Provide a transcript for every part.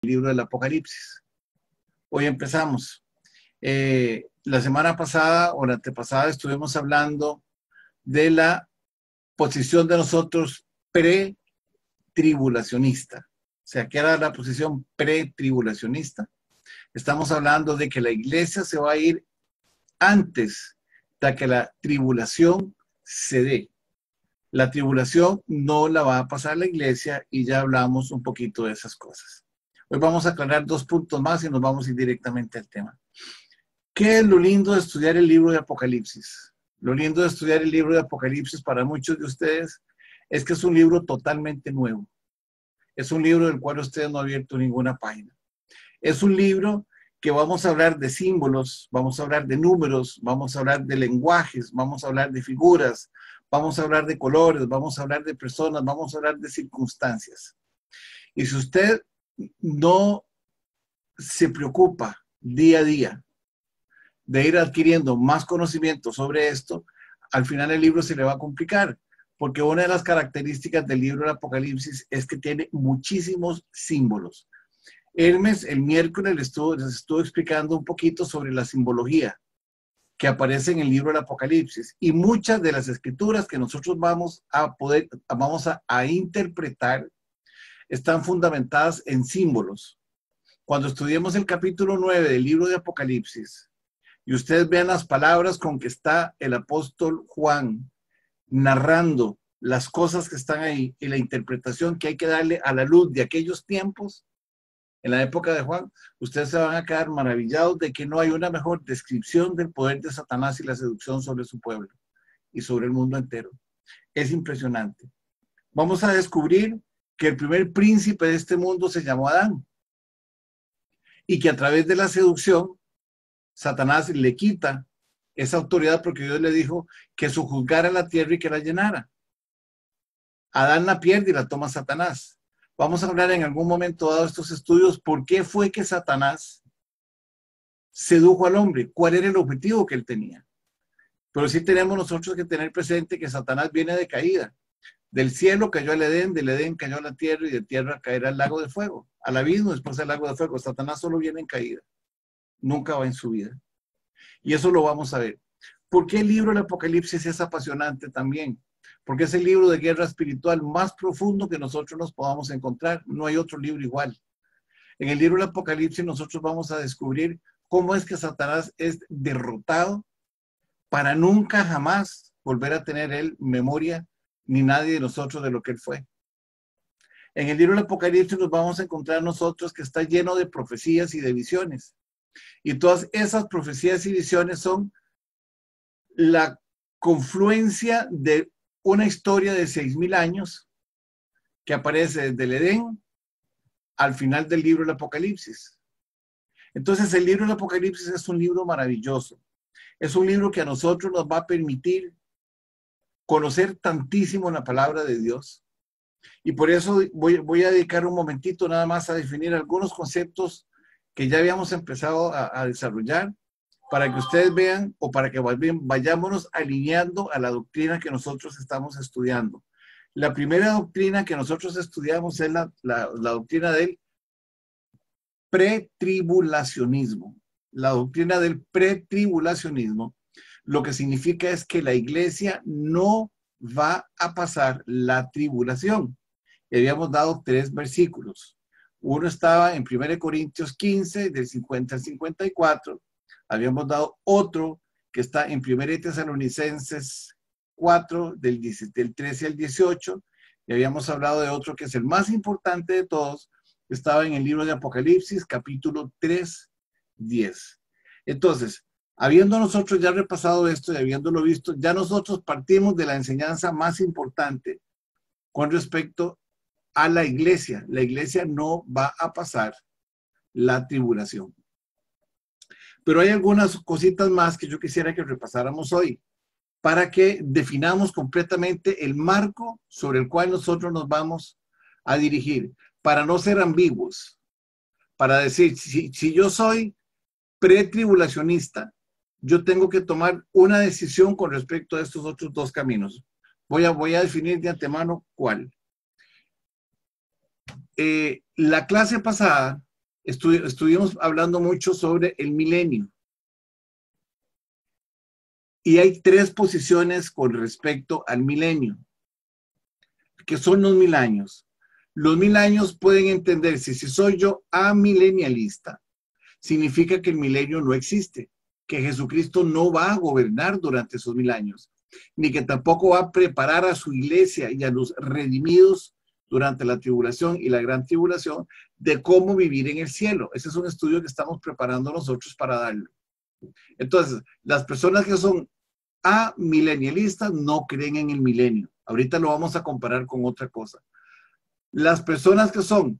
libro del Apocalipsis. Hoy empezamos. La semana pasada o la antepasada estuvimos hablando de la posición de nosotros pre-tribulacionista. O sea, ¿qué era la posición pre-tribulacionista? Estamos hablando de que la iglesia se va a ir antes de que la tribulación se dé. La tribulación no la va a pasar la iglesia y ya hablamos un poquito de esas cosas. Hoy vamos a aclarar 2 puntos más y nos vamos a ir directamente al tema. ¿Qué es lo lindo de estudiar el libro de Apocalipsis? Lo lindo de estudiar el libro de Apocalipsis para muchos de ustedes es que es un libro totalmente nuevo. Es un libro del cual ustedes no han abierto ninguna página. Es un libro que vamos a hablar de símbolos, vamos a hablar de números, vamos a hablar de lenguajes, vamos a hablar de figuras, vamos a hablar de colores, vamos a hablar de personas, vamos a hablar de circunstancias. Y si usted no se preocupa día a día de ir adquiriendo más conocimiento sobre esto, al final el libro se le va a complicar, porque una de las características del libro del Apocalipsis es que tiene muchísimos símbolos. Hermes el miércoles les estuvo explicando un poquito sobre la simbología que aparece en el libro del Apocalipsis, y muchas de las escrituras que nosotros vamos a interpretar están fundamentadas en símbolos. Cuando estudiemos el capítulo 9 del libro de Apocalipsis y ustedes vean las palabras con que está el apóstol Juan narrando las cosas que están ahí y la interpretación que hay que darle a la luz de aquellos tiempos, en la época de Juan, ustedes se van a quedar maravillados de que no hay una mejor descripción del poder de Satanás y la seducción sobre su pueblo y sobre el mundo entero. Es impresionante. Vamos a descubrir que el primer príncipe de este mundo se llamó Adán y que a través de la seducción, Satanás le quita esa autoridad porque Dios le dijo que sojuzgara la tierra y que la llenara. Adán la pierde y la toma Satanás. Vamos a hablar en algún momento dado de estos estudios, por qué fue que Satanás sedujo al hombre, cuál era el objetivo que él tenía. Pero sí tenemos nosotros que tener presente que Satanás viene de caída. Del cielo cayó al Edén, del Edén cayó a la tierra y de tierra caerá al lago de fuego, al abismo después al lago de fuego. Satanás solo viene en caída, nunca va en subida. Y eso lo vamos a ver. ¿Por qué el libro del Apocalipsis es apasionante también? Porque es el libro de guerra espiritual más profundo que nosotros nos podamos encontrar. No hay otro libro igual. En el libro del Apocalipsis nosotros vamos a descubrir cómo es que Satanás es derrotado para nunca jamás volver a tener él memoria ni nadie de nosotros de lo que él fue. En el libro del Apocalipsis nos vamos a encontrar nosotros que está lleno de profecías y de visiones. Y todas esas profecías y visiones son la confluencia de una historia de 6,000 años que aparece desde el Edén al final del libro del Apocalipsis. Entonces el libro del Apocalipsis es un libro maravilloso. Es un libro que a nosotros nos va a permitir conocer tantísimo la palabra de Dios. Y por eso voy a dedicar un momentito nada más a definir algunos conceptos que ya habíamos empezado a desarrollar para que ustedes vean o para que vayámonos alineando a la doctrina que nosotros estamos estudiando. La primera doctrina que nosotros estudiamos es la doctrina del pretribulacionismo. La doctrina del pretribulacionismo lo que significa es que la iglesia no va a pasar la tribulación. Y habíamos dado 3 versículos. Uno estaba en 1 Corintios 15, del 50 al 54. Habíamos dado otro que está en 1 Tesalonicenses 4, del 13 al 18. Y habíamos hablado de otro que es el más importante de todos. Estaba en el libro de Apocalipsis, capítulo 3, 10. Entonces, habiendo nosotros ya repasado esto y habiéndolo visto, ya nosotros partimos de la enseñanza más importante con respecto a la iglesia. La iglesia no va a pasar la tribulación. Pero hay algunas cositas más que yo quisiera que repasáramos hoy para que definamos completamente el marco sobre el cual nosotros nos vamos a dirigir, para no ser ambiguos, para decir, si yo soy pretribulacionista, yo tengo que tomar una decisión con respecto a estos otros 2 caminos. Voy a definir de antemano cuál. La clase pasada estuvimos hablando mucho sobre el milenio. Y hay tres posiciones con respecto al milenio, que son los 1000 años. Los 1000 años pueden entenderse, si soy yo amilenialista, significa que el milenio no existe, que Jesucristo no va a gobernar durante esos 1000 años, ni que tampoco va a preparar a su iglesia y a los redimidos durante la tribulación y la gran tribulación de cómo vivir en el cielo. Ese es un estudio que estamos preparando nosotros para darlo. Entonces, las personas que son amilenialistas no creen en el milenio. Ahorita lo vamos a comparar con otra cosa. Las personas que son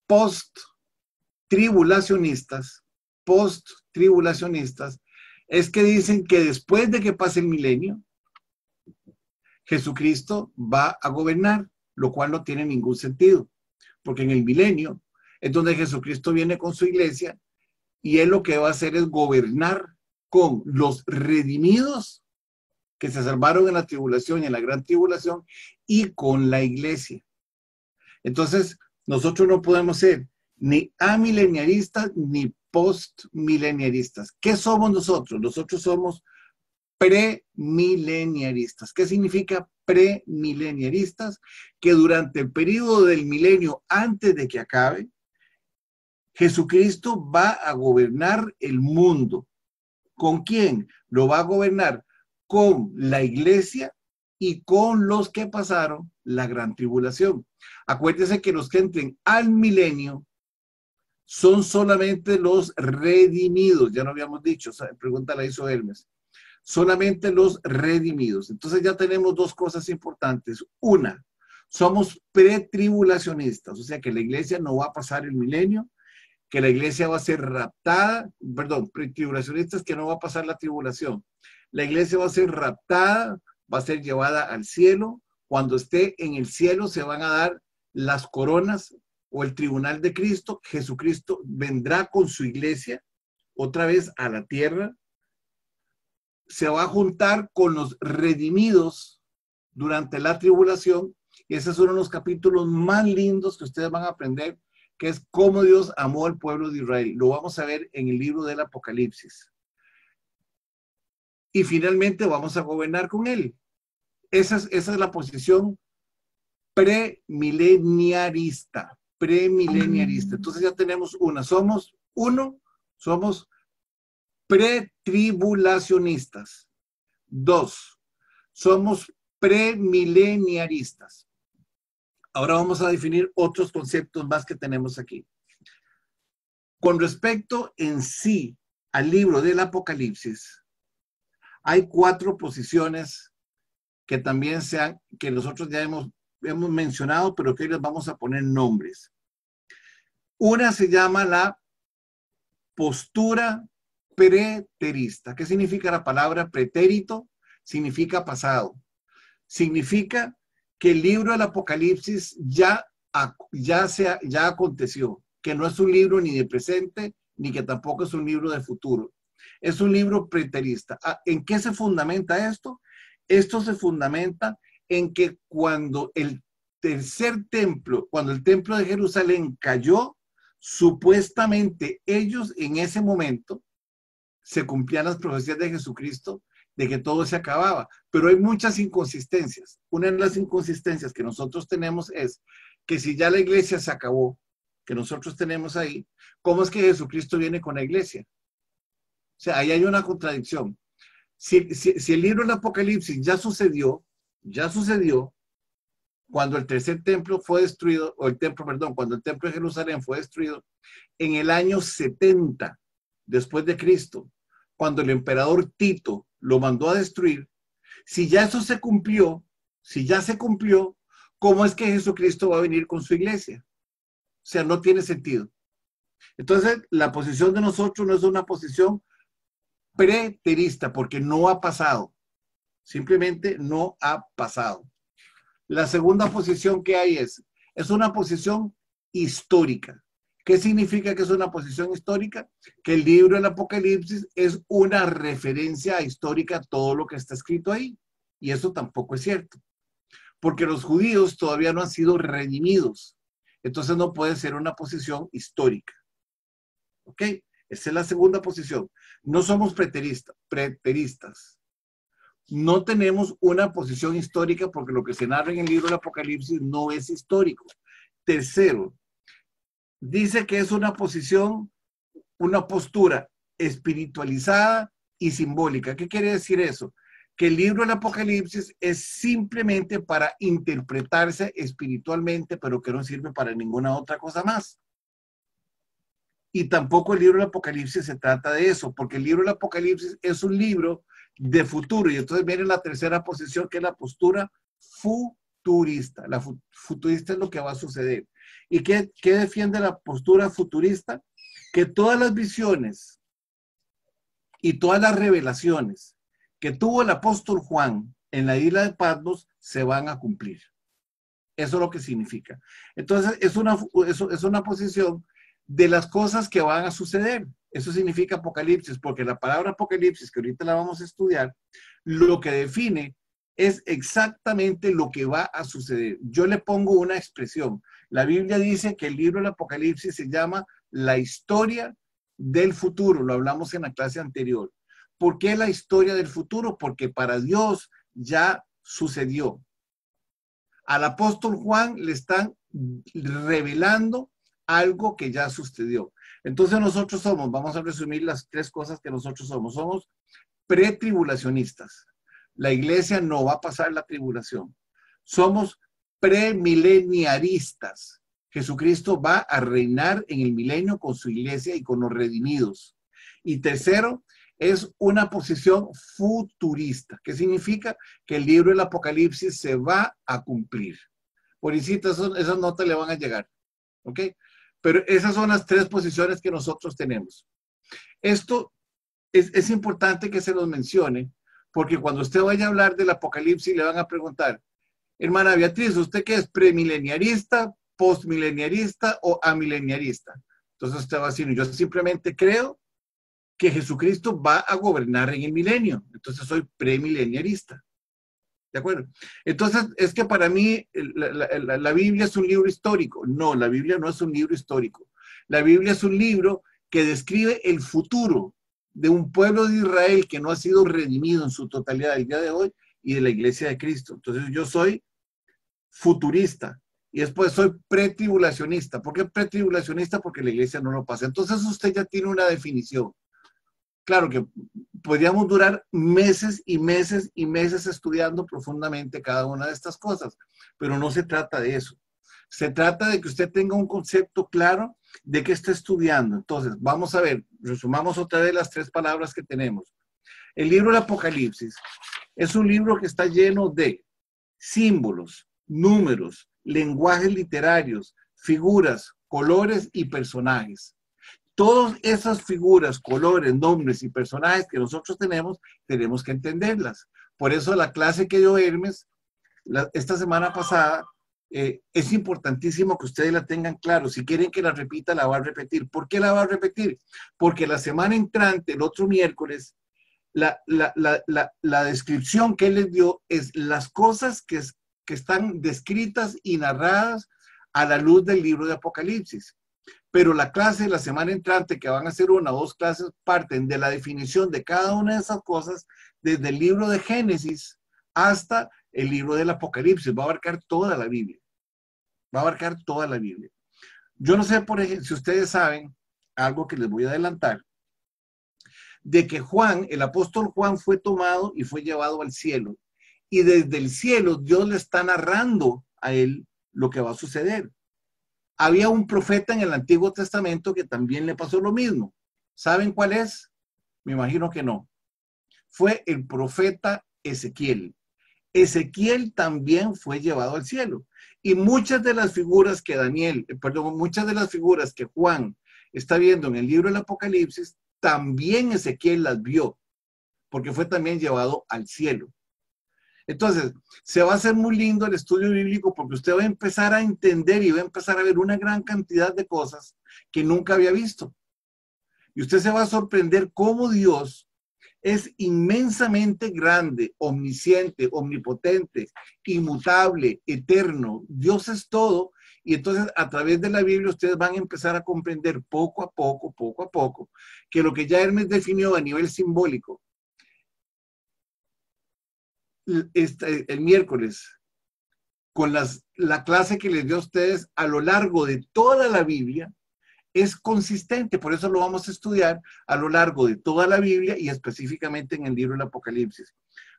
post-tribulacionistas, es que dicen que después de que pase el milenio, Jesucristo va a gobernar, lo cual no tiene ningún sentido, porque en el milenio es donde Jesucristo viene con su iglesia y él lo que va a hacer es gobernar con los redimidos que se salvaron en la tribulación y en la gran tribulación y con la iglesia. Entonces, nosotros no podemos ser ni amileniaristas ni postmileniaristas. ¿Qué somos nosotros? Nosotros somos premileniaristas. ¿Qué significa premileniaristas? Que durante el periodo del milenio, antes de que acabe, Jesucristo va a gobernar el mundo. ¿Con quién? Lo va a gobernar con la iglesia y con los que pasaron la gran tribulación. Acuérdense que los que entren al milenio son solamente los redimidos. Ya lo habíamos dicho, esa pregunta la hizo Hermes. Solamente los redimidos. Entonces ya tenemos dos cosas importantes. Una, somos pretribulacionistas, o sea que la iglesia no va a pasar el milenio, que la iglesia va a ser raptada, perdón, pretribulacionistas que no va a pasar la tribulación. La iglesia va a ser raptada, va a ser llevada al cielo. Cuando esté en el cielo se van a dar las coronas o el tribunal de Cristo. Jesucristo vendrá con su iglesia otra vez a la tierra. Se va a juntar con los redimidos durante la tribulación. Y ese es uno de los capítulos más lindos que ustedes van a aprender, que es cómo Dios amó al pueblo de Israel. Lo vamos a ver en el libro del Apocalipsis. Y finalmente vamos a gobernar con él. Esa es la posición premileniarista. Entonces ya tenemos una. Somos pretribulacionistas. 2, somos premileniaristas. Ahora vamos a definir otros conceptos más que tenemos aquí. Con respecto en sí al libro del Apocalipsis, hay 4 posiciones que también que nosotros ya hemos mencionado, pero que hoy les vamos a poner nombres. Una se llama la postura preterista. ¿Qué significa la palabra pretérito? Significa pasado. Significa que el libro del Apocalipsis ya aconteció, que no es un libro ni de presente, ni que tampoco es un libro de futuro. Es un libro preterista. ¿En qué se fundamenta esto? Esto se fundamenta en que cuando el templo de Jerusalén cayó, supuestamente ellos en ese momento se cumplían las profecías de Jesucristo de que todo se acababa, pero hay muchas inconsistencias. Una de las inconsistencias que nosotros tenemos es que si ya la iglesia se acabó, que nosotros tenemos ahí, ¿cómo es que Jesucristo viene con la iglesia? O sea, ahí hay una contradicción. Si el libro del Apocalipsis ya sucedió, cuando el tercer templo fue destruido, cuando el templo de Jerusalén fue destruido, en el año 70 después de Cristo, cuando el emperador Tito lo mandó a destruir, si ya eso se cumplió, ¿cómo es que Jesucristo va a venir con su iglesia? O sea, no tiene sentido. Entonces, la posición de nosotros no es una posición preterista, porque no ha pasado. Simplemente no ha pasado. La segunda posición que hay es una posición histórica. ¿Qué significa que es una posición histórica? Que el libro del Apocalipsis es una referencia histórica a todo lo que está escrito ahí. Y eso tampoco es cierto. Porque los judíos todavía no han sido redimidos. Entonces no puede ser una posición histórica. ¿Ok? Esa es la segunda posición. No somos preteristas. No tenemos una posición histórica porque lo que se narra en el libro del Apocalipsis no es histórico. Tercero, dice que es una posición, una postura espiritualizada y simbólica. ¿Qué quiere decir eso? Que el libro del Apocalipsis es simplemente para interpretarse espiritualmente, pero que no sirve para ninguna otra cosa más. Y tampoco el libro del Apocalipsis se trata de eso, porque el libro del Apocalipsis es un libro de futuro. Y entonces viene la tercera posición, que es la postura futurista. La futurista es lo que va a suceder. ¿Y qué defiende la postura futurista? Que todas las visiones y todas las revelaciones que tuvo el apóstol Juan en la isla de Patmos se van a cumplir. Eso es lo que significa. Entonces, es una posición de las cosas que van a suceder. Eso significa Apocalipsis, porque la palabra Apocalipsis, que ahorita la vamos a estudiar, lo que define es exactamente lo que va a suceder. Yo le pongo una expresión. La Biblia dice que el libro del Apocalipsis se llama la historia del futuro. Lo hablamos en la clase anterior. ¿Por qué la historia del futuro? Porque para Dios ya sucedió. Al apóstol Juan le están revelando algo que ya sucedió. Entonces nosotros vamos a resumir las tres cosas que nosotros somos pretribulacionistas. La iglesia no va a pasar la tribulación. Somos premileniaristas. Jesucristo va a reinar en el milenio con su iglesia y con los redimidos. Y tercero, es una posición futurista, que significa que el libro del Apocalipsis se va a cumplir. Por incito, esas notas le van a llegar. ¿Ok? Pero esas son las tres posiciones que nosotros tenemos. Esto es importante que se los mencione, porque cuando usted vaya a hablar del Apocalipsis le van a preguntar, hermana Beatriz, ¿usted qué es? ¿Premileniarista, postmileniarista o amileniarista? Entonces usted va a decir, yo simplemente creo que Jesucristo va a gobernar en el milenio. Entonces soy premileniarista. ¿De acuerdo? Entonces, es que para mí la Biblia es un libro histórico. No, la Biblia no es un libro histórico. La Biblia es un libro que describe el futuro de un pueblo de Israel que no ha sido redimido en su totalidad el día de hoy y de la iglesia de Cristo. Entonces, yo soy futurista y después soy pretribulacionista. ¿Por qué pretribulacionista? Porque la iglesia no lo pasa. Entonces, usted ya tiene una definición. Claro que podríamos durar meses y meses y meses estudiando profundamente cada una de estas cosas, pero no se trata de eso. Se trata de que usted tenga un concepto claro de qué está estudiando. Entonces, vamos a ver, resumamos otra vez las tres palabras que tenemos. El libro del Apocalipsis es un libro que está lleno de símbolos, números, lenguajes literarios, figuras, colores y personajes. Todas esas figuras, colores, nombres y personajes que nosotros tenemos que entenderlas. Por eso la clase que dio Hermes esta semana pasada, es importantísimo que ustedes la tengan claro. Si quieren que la repita, la va a repetir. ¿Por qué la va a repetir? Porque la semana entrante, el otro miércoles, la descripción que él les dio es las cosas que están descritas y narradas a la luz del libro de Apocalipsis. Pero la clase de la semana entrante, que van a ser una o dos clases, parten de la definición de cada una de esas cosas, desde el libro de Génesis hasta el libro del Apocalipsis. Va a abarcar toda la Biblia. Va a abarcar toda la Biblia. Yo no sé, por ejemplo, si ustedes saben, algo que les voy a adelantar, de que Juan, el apóstol Juan, fue tomado y fue llevado al cielo. Y desde el cielo Dios le está narrando a él lo que va a suceder. Había un profeta en el Antiguo Testamento que también le pasó lo mismo. ¿Saben cuál es? Me imagino que no. Fue el profeta Ezequiel. Ezequiel también fue llevado al cielo. Y muchas de las figuras que muchas de las figuras que Juan está viendo en el libro del Apocalipsis, también Ezequiel las vio, porque fue también llevado al cielo. Entonces, se va a hacer muy lindo el estudio bíblico porque usted va a empezar a entender y va a empezar a ver una gran cantidad de cosas que nunca había visto. Y usted se va a sorprender cómo Dios es inmensamente grande, omnisciente, omnipotente, inmutable, eterno. Dios es todo Y entonces a través de la Biblia ustedes van a empezar a comprender poco a poco, que lo que ya Hermes definió a nivel simbólico el miércoles, con la clase que les dio a ustedes a lo largo de toda la Biblia, es consistente. Por eso lo vamos a estudiar a lo largo de toda la Biblia y específicamente en el libro del Apocalipsis.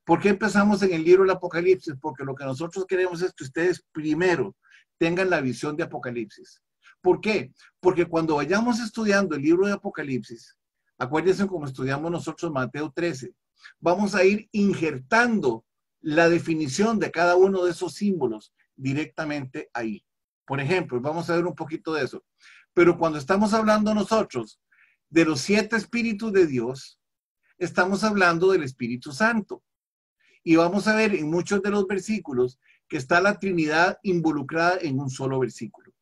¿Por qué empezamos en el libro del Apocalipsis? Porque lo que nosotros queremos es que ustedes primero tengan la visión de Apocalipsis. ¿Por qué? Porque cuando vayamos estudiando el libro de Apocalipsis, acuérdense como estudiamos nosotros Mateo 13, vamos a ir injertando la definición de cada uno de esos símbolos directamente ahí. Por ejemplo, vamos a ver un poquito de eso. Pero cuando estamos hablando nosotros de los 7 espíritus de Dios, estamos hablando del Espíritu Santo. Y vamos a ver en muchos de los versículos que está la Trinidad involucrada en un solo versículo.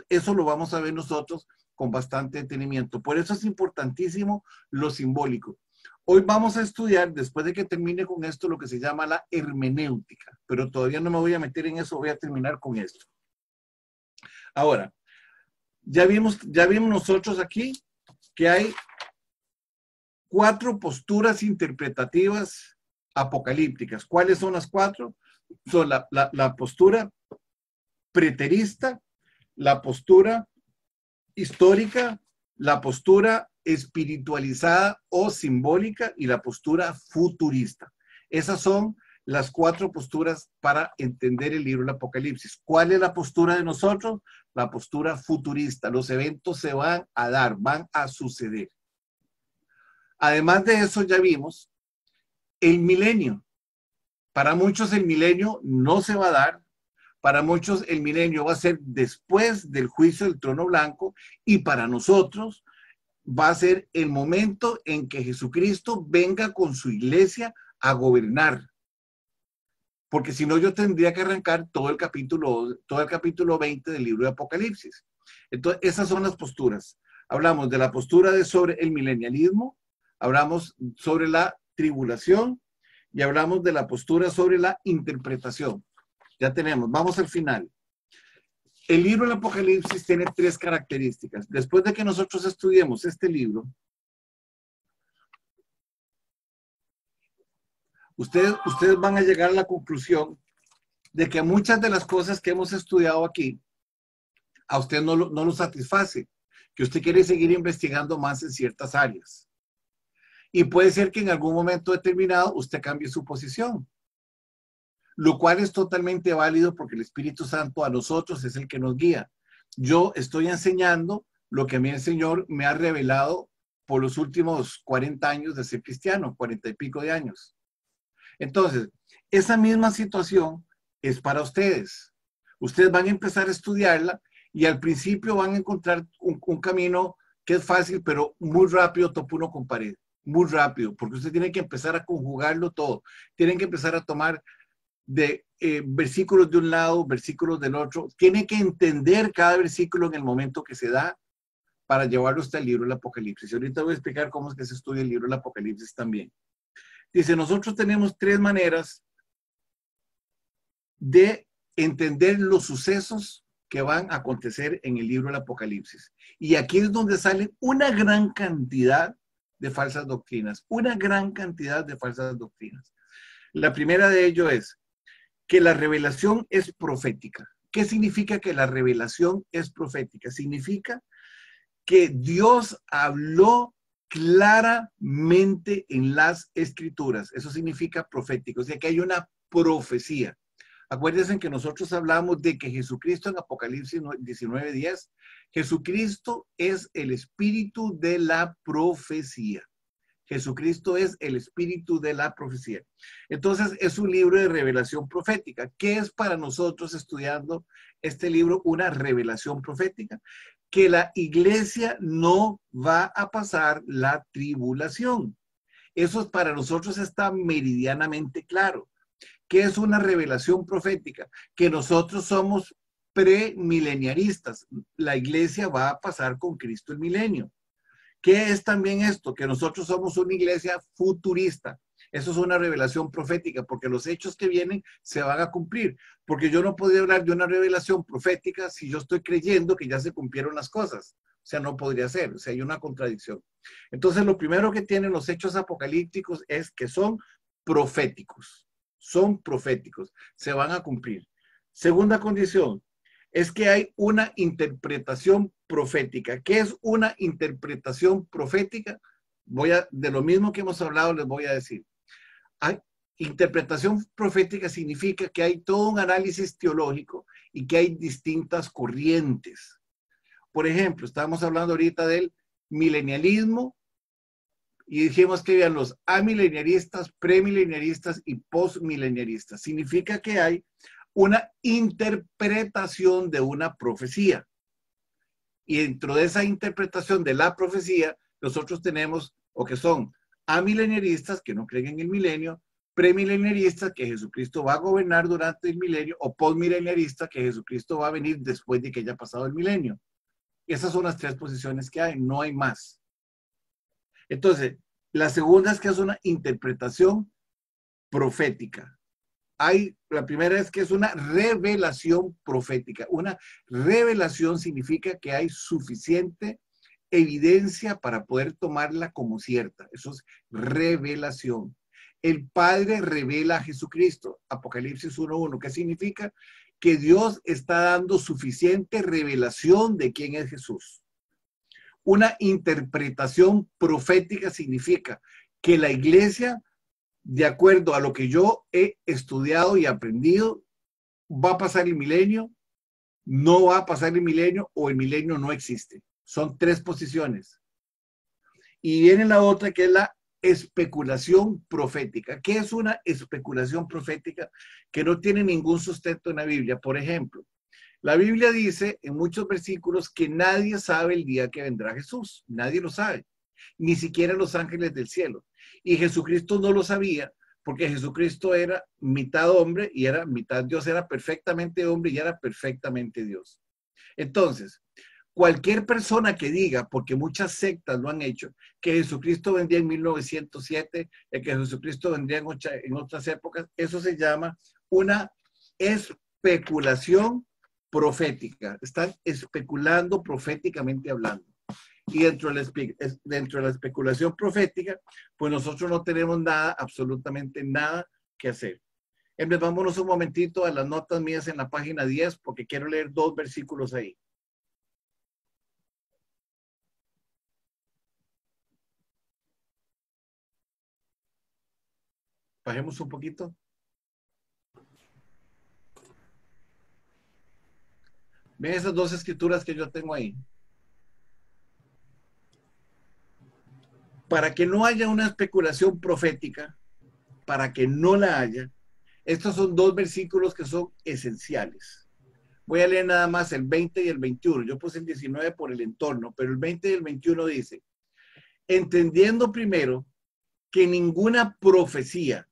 Eso lo vamos a ver nosotros con bastante detenimiento. Por eso es importantísimo lo simbólico. Hoy vamos a estudiar, después de que termine con esto, lo que se llama la hermenéutica. Pero todavía no me voy a meter en eso, voy a terminar con esto. Ahora, ya vimos nosotros aquí que hay 4 posturas interpretativas apocalípticas. ¿Cuáles son las 4? Son la postura preterista, la postura histórica, la postura espiritualizada o simbólica y la postura futurista. Esas son las 4 posturas para entender el libro del Apocalipsis. ¿Cuál es la postura de nosotros? La postura futurista. Los eventos se van a dar, van a suceder. Además de eso, ya vimos el milenio. Para muchos el milenio no se va a dar. Para muchos el milenio va a ser después del juicio del trono blanco y para nosotros va a ser el momento en que Jesucristo venga con su iglesia a gobernar. Porque si no yo tendría que arrancar todo el capítulo 20 del libro de Apocalipsis. Entonces, esas son las posturas. Hablamos de la postura sobre el milenialismo, hablamos sobre la tribulación y hablamos de la postura sobre la interpretación. Ya tenemos, vamos al final. El libro del Apocalipsis tiene 3 características. Después de que nosotros estudiemos este libro, ustedes van a llegar a la conclusión de que muchas de las cosas que hemos estudiado aquí, a usted no lo satisface, que usted quiere seguir investigando más en ciertas áreas. Y puede ser que en algún momento determinado usted cambie su posición, lo cual es totalmente válido porque el Espíritu Santo a nosotros es el que nos guía. Yo estoy enseñando lo que a mí el Señor me ha revelado por los últimos 40 años de ser cristiano, 40 y pico de años. Entonces, esa misma situación es para ustedes. Ustedes van a empezar a estudiarla y al principio van a encontrar un camino que es fácil, pero muy rápido topa uno con pared. Muy rápido, porque usted tiene que empezar a conjugarlo todo. Tienen que empezar a tomar de versículos de un lado, versículos del otro. Tiene que entender cada versículo en el momento que se da para llevarlo hasta el libro del Apocalipsis. Y ahorita voy a explicar cómo es que se estudia el libro del Apocalipsis también. Dice, nosotros tenemos 3 maneras de entender los sucesos que van a acontecer en el libro del Apocalipsis. Y aquí es donde sale una gran cantidad de falsas doctrinas, una gran cantidad de falsas doctrinas. La primera de ello es que la revelación es profética. ¿Qué significa que la revelación es profética? Significa que Dios habló claramente en las escrituras. Eso significa profético, o sea que hay una profecía. Acuérdense que nosotros hablamos de que Jesucristo en Apocalipsis 19:10, Jesucristo es el espíritu de la profecía. Jesucristo es el espíritu de la profecía. Entonces es un libro de revelación profética. ¿Qué es para nosotros estudiando este libro una revelación profética? Que la iglesia no va a pasar la tribulación. Eso para nosotros está meridianamente claro. ¿Qué es una revelación profética? Que nosotros somos premileniaristas. La iglesia va a pasar con Cristo el milenio. ¿Qué es también esto? Que nosotros somos una iglesia futurista. Eso es una revelación profética, porque los hechos que vienen se van a cumplir. Porque yo no podría hablar de una revelación profética si yo estoy creyendo que ya se cumplieron las cosas. O sea, no podría ser. O sea, hay una contradicción. Entonces, lo primero que tienen los hechos apocalípticos es que son proféticos. Son proféticos. Se van a cumplir. Segunda condición es que hay una interpretación profética. ¿Qué es una interpretación profética? De lo mismo que hemos hablado, les voy a decir. Interpretación profética significa que hay todo un análisis teológico y que hay distintas corrientes. Por ejemplo, estábamos hablando ahorita del milenialismo y dijimos que habían los amileniaristas, premileniaristas y postmileniaristas. Significa que hay una interpretación de una profecía. Y dentro de esa interpretación de la profecía, nosotros tenemos, o que son amileniaristas, que no creen en el milenio, premileniaristas, que Jesucristo va a gobernar durante el milenio, o postmileniaristas, que Jesucristo va a venir después de que haya pasado el milenio. Esas son las tres posiciones que hay, no hay más. Entonces, la segunda es que es una interpretación profética. La primera es que es una revelación profética. Una revelación significa que hay suficiente evidencia para poder tomarla como cierta. Eso es revelación. El Padre revela a Jesucristo. Apocalipsis 1:1. ¿Qué significa? Que Dios está dando suficiente revelación de quién es Jesús. Una interpretación profética significa que la iglesia, de acuerdo a lo que yo he estudiado y aprendido, va a pasar el milenio, no va a pasar el milenio o el milenio no existe. Son tres posiciones. Y viene la otra que es la especulación profética. ¿Qué es una especulación profética? Que no tiene ningún sustento en la Biblia. Por ejemplo, la Biblia dice en muchos versículos que nadie sabe el día que vendrá Jesús. Nadie lo sabe. Ni siquiera los ángeles del cielo. Y Jesucristo no lo sabía porque Jesucristo era mitad hombre y era mitad Dios. Era perfectamente hombre y era perfectamente Dios. Entonces, cualquier persona que diga, porque muchas sectas lo han hecho, que Jesucristo vendría en 1907, que Jesucristo vendría en otras épocas, eso se llama una especulación profética. Están especulando proféticamente hablando. Y dentro de la especulación profética, pues nosotros no tenemos nada, absolutamente nada que hacer. Vámonos un momentito a las notas mías en la página 10, porque quiero leer 2 versículos ahí. Bajemos un poquito. Ven esas 2 escrituras que yo tengo ahí. Para que no haya una especulación profética, para que no la haya, estos son 2 versículos que son esenciales. Voy a leer nada más el 20 y el 21. Yo puse el 19 por el entorno, pero el 20 y el 21 dice, entendiendo primero que ninguna profecía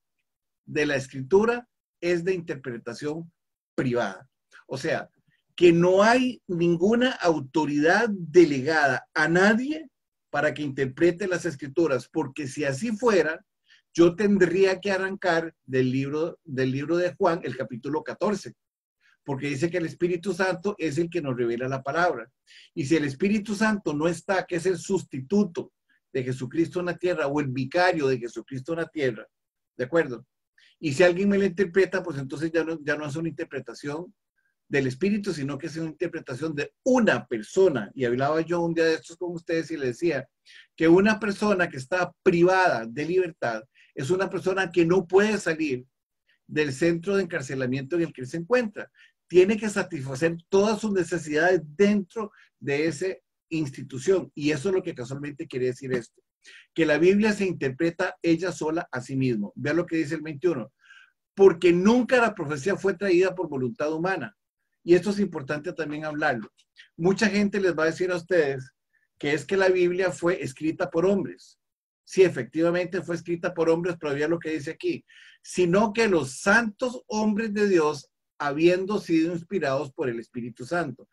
de la escritura es de interpretación privada. O sea, que no hay ninguna autoridad delegada a nadie para que interprete las escrituras, porque si así fuera, yo tendría que arrancar del libro de Juan, el capítulo 14, porque dice que el Espíritu Santo es el que nos revela la palabra. Y si el Espíritu Santo no está, que es el sustituto de Jesucristo en la tierra o el vicario de Jesucristo en la tierra, ¿de acuerdo? Y si alguien me la interpreta, pues entonces ya no es una interpretación del Espíritu, sino que es una interpretación de una persona. Y hablaba yo un día de estos con ustedes y les decía que una persona que está privada de libertad es una persona que no puede salir del centro de encarcelamiento en el que se encuentra. Tiene que satisfacer todas sus necesidades dentro de esa institución. Y eso es lo que casualmente quiere decir esto. Que la Biblia se interpreta ella sola a sí misma. Vea lo que dice el 21. Porque nunca la profecía fue traída por voluntad humana. Y esto es importante también hablarlo. Mucha gente les va a decir a ustedes que es que la Biblia fue escrita por hombres. Sí, efectivamente fue escrita por hombres, pero había lo que dice aquí, sino que los santos hombres de Dios, habiendo sido inspirados por el Espíritu Santo.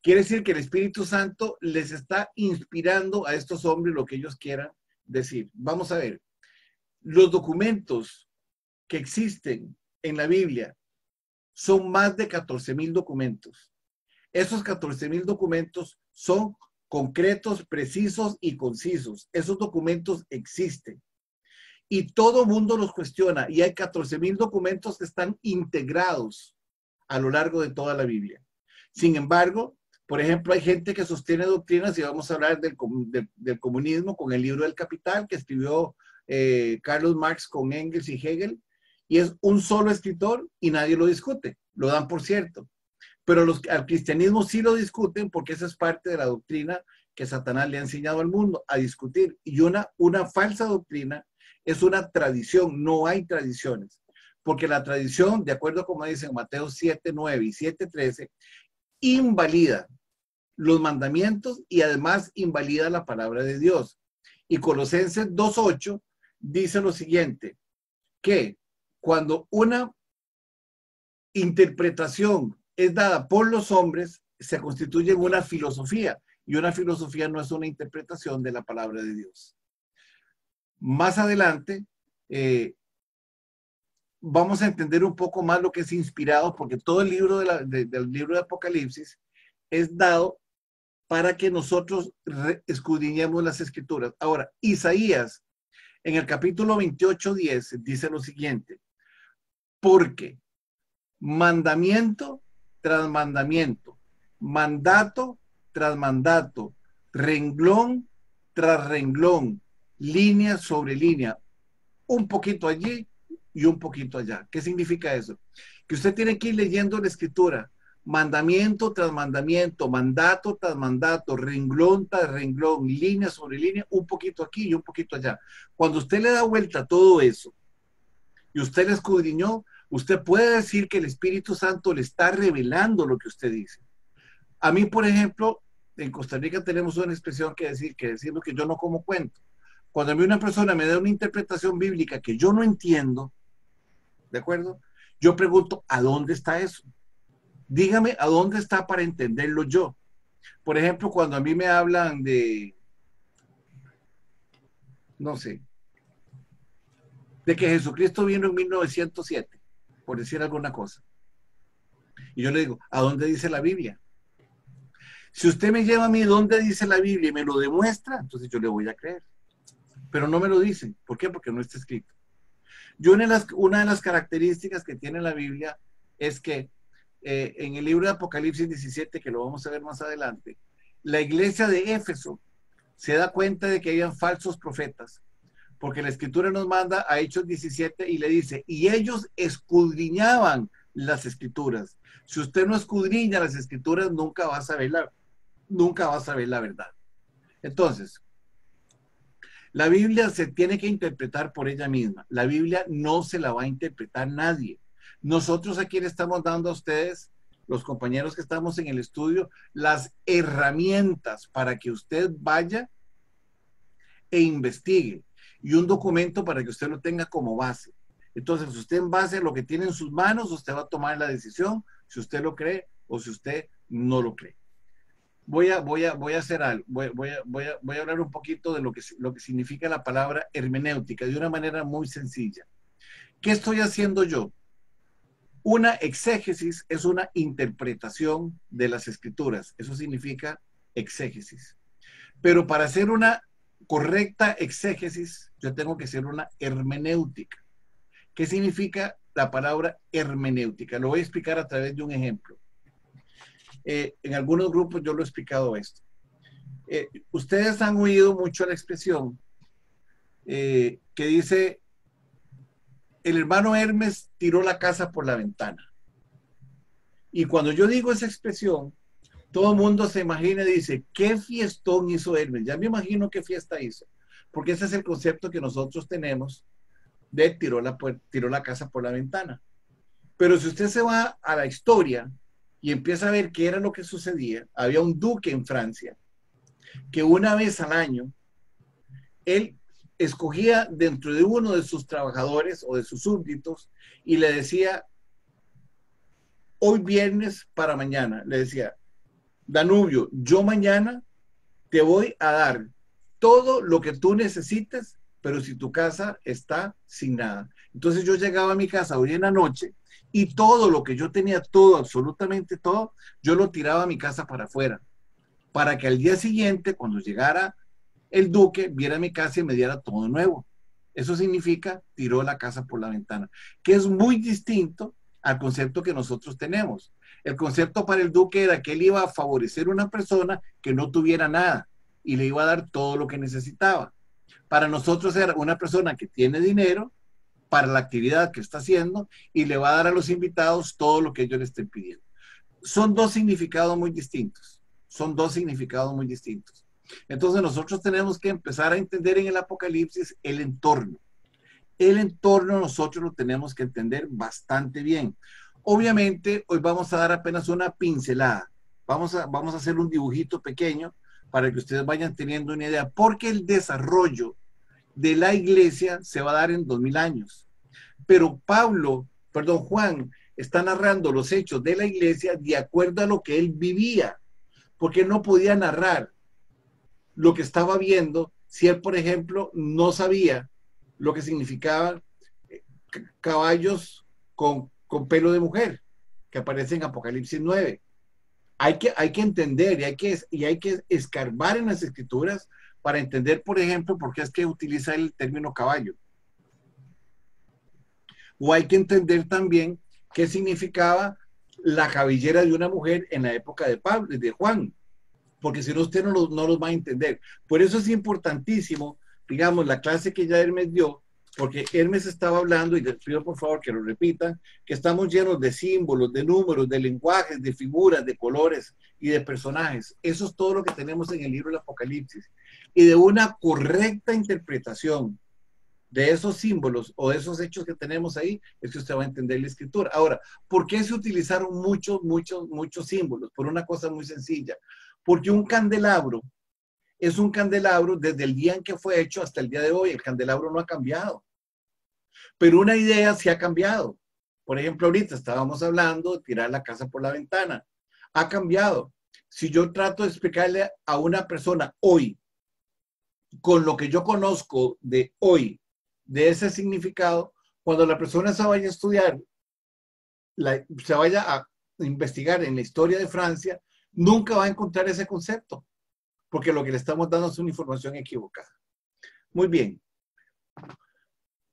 Quiere decir que el Espíritu Santo les está inspirando a estos hombres lo que ellos quieran decir. Vamos a ver. Los documentos que existen en la Biblia son más de 14,000 documentos. Esos 14,000 documentos son concretos, precisos y concisos. Esos documentos existen. Y todo mundo los cuestiona. Y hay 14,000 documentos que están integrados a lo largo de toda la Biblia. Sin embargo, por ejemplo, hay gente que sostiene doctrinas, y vamos a hablar del comunismo con el libro del Capital que escribió Carlos Marx con Engels y Hegel, y es un solo escritor y nadie lo discute, lo dan por cierto. Pero al cristianismo sí lo discuten porque esa es parte de la doctrina que Satanás le ha enseñado al mundo a discutir. Y una falsa doctrina es una tradición, no hay tradiciones. Porque la tradición, de acuerdo a como dicen Mateo 7:9 y 7:13, invalida los mandamientos y además invalida la palabra de Dios. Y Colosenses 2:8 dice lo siguiente, que cuando una interpretación es dada por los hombres, se constituye en una filosofía, y una filosofía no es una interpretación de la palabra de Dios. Más adelante vamos a entender un poco más lo que es inspirado, porque todo el libro del libro de Apocalipsis es dado para que nosotros escudriñemos las escrituras. Ahora, Isaías, en el capítulo 28:10, dice lo siguiente, porque mandamiento tras mandamiento, mandato tras mandato, renglón tras renglón, línea sobre línea, un poquito allí y un poquito allá. ¿Qué significa eso? Que usted tiene que ir leyendo la escritura, mandamiento tras mandamiento, mandato tras mandato, renglón tras renglón, línea sobre línea, un poquito aquí y un poquito allá. Cuando usted le da vuelta a todo eso y usted le escudriñó, usted puede decir que el Espíritu Santo le está revelando lo que usted dice. A mí, por ejemplo, en Costa Rica tenemos una expresión que decimos que yo no como cuento. Cuando a mí una persona me da una interpretación bíblica que yo no entiendo, ¿de acuerdo? Yo pregunto, ¿a dónde está eso? Dígame a dónde está para entenderlo yo. Por ejemplo, cuando a mí me hablan de, no sé, de que Jesucristo vino en 1907, por decir alguna cosa. Y yo le digo, ¿a dónde dice la Biblia? Si usted me lleva a mí dónde dice la Biblia y me lo demuestra, entonces yo le voy a creer. Pero no me lo dicen. ¿Por qué? Porque no está escrito. Una de las características que tiene la Biblia es que en el libro de Apocalipsis 17, que lo vamos a ver más adelante, la iglesia de Éfeso se da cuenta de que habían falsos profetas, porque la escritura nos manda a Hechos 17 y le dice, y ellos escudriñaban las escrituras. Si usted no escudriña las escrituras, nunca va a saber la verdad. Entonces, la Biblia se tiene que interpretar por ella misma. La Biblia no se la va a interpretar nadie. Nosotros aquí le estamos dando a ustedes, los compañeros que estamos en el estudio, las herramientas para que usted vaya e investigue, y un documento para que usted lo tenga como base. Entonces, usted en base a lo que tiene en sus manos, usted va a tomar la decisión si usted lo cree o si usted no lo cree. Voy a hacer algo, voy a hablar un poquito de lo que significa la palabra hermenéutica de una manera muy sencilla. ¿Qué estoy haciendo yo? Una exégesis es una interpretación de las escrituras. Eso significa exégesis. Pero para hacer una correcta exégesis, yo tengo que hacer una hermenéutica. ¿Qué significa la palabra hermenéutica? Lo voy a explicar a través de un ejemplo. En algunos grupos yo lo he explicado esto. Ustedes han oído mucho la expresión que dice, el hermano Hermes tiró la casa por la ventana. Y cuando yo digo esa expresión, todo el mundo se imagina y dice, ¿qué fiestón hizo Hermes? Ya me imagino qué fiesta hizo. Porque ese es el concepto que nosotros tenemos de tiró la casa por la ventana. Pero si usted se va a la historia y empieza a ver qué era lo que sucedía, había un duque en Francia que una vez al año, él escogía dentro de uno de sus trabajadores o de sus súbditos y le decía, hoy viernes para mañana, le decía, Danubio, yo mañana te voy a dar todo lo que tú necesites pero si tu casa está sin nada. Entonces yo llegaba a mi casa hoy en la noche y todo lo que yo tenía, todo, absolutamente todo, yo lo tiraba a mi casa para afuera, para que al día siguiente, cuando llegara el duque, viera mi casa y me diera todo nuevo. Eso significa tiró la casa por la ventana, que es muy distinto al concepto que nosotros tenemos. El concepto para el duque era que él iba a favorecer a una persona que no tuviera nada y le iba a dar todo lo que necesitaba. Para nosotros era una persona que tiene dinero para la actividad que está haciendo y le va a dar a los invitados todo lo que ellos le estén pidiendo. Son dos significados muy distintos. Son dos significados muy distintos. Entonces nosotros tenemos que empezar a entender en el Apocalipsis el entorno. El entorno nosotros lo tenemos que entender bastante bien. Obviamente hoy vamos a dar apenas una pincelada. Vamos a hacer un dibujito pequeño para que ustedes vayan teniendo una idea, porque el desarrollo de la iglesia se va a dar en 2000 años. Pero Juan está narrando los hechos de la iglesia de acuerdo a lo que él vivía, porque no podía narrar lo que estaba viendo si él, por ejemplo, no sabía lo que significaban caballos con pelo de mujer, que aparece en Apocalipsis 9. Hay que entender y hay que escarbar en las escrituras para entender, por ejemplo, por qué es que utiliza el término caballo. O hay que entender también qué significaba la cabellera de una mujer en la época de Juan, porque si no usted no los va a entender. Por eso es importantísimo, digamos, la clase que ya Hermes dio, porque Hermes estaba hablando, y les pido por favor que lo repitan, que estamos llenos de símbolos, de números, de lenguajes, de figuras, de colores y de personajes. Eso es todo lo que tenemos en el libro del Apocalipsis. Y de una correcta interpretación de esos símbolos o de esos hechos que tenemos ahí, es que usted va a entender la escritura. Ahora, ¿por qué se utilizaron muchos símbolos? Por una cosa muy sencilla. Porque un candelabro es un candelabro desde el día en que fue hecho hasta el día de hoy. El candelabro no ha cambiado. Pero una idea sí ha cambiado. Por ejemplo, ahorita estábamos hablando de tirar la casa por la ventana. Ha cambiado. Si yo trato de explicarle a una persona hoy, con lo que yo conozco de hoy, de ese significado, cuando la persona se vaya a estudiar, se vaya a investigar en la historia de Francia, nunca va a encontrar ese concepto, porque lo que le estamos dando es una información equivocada. Muy bien.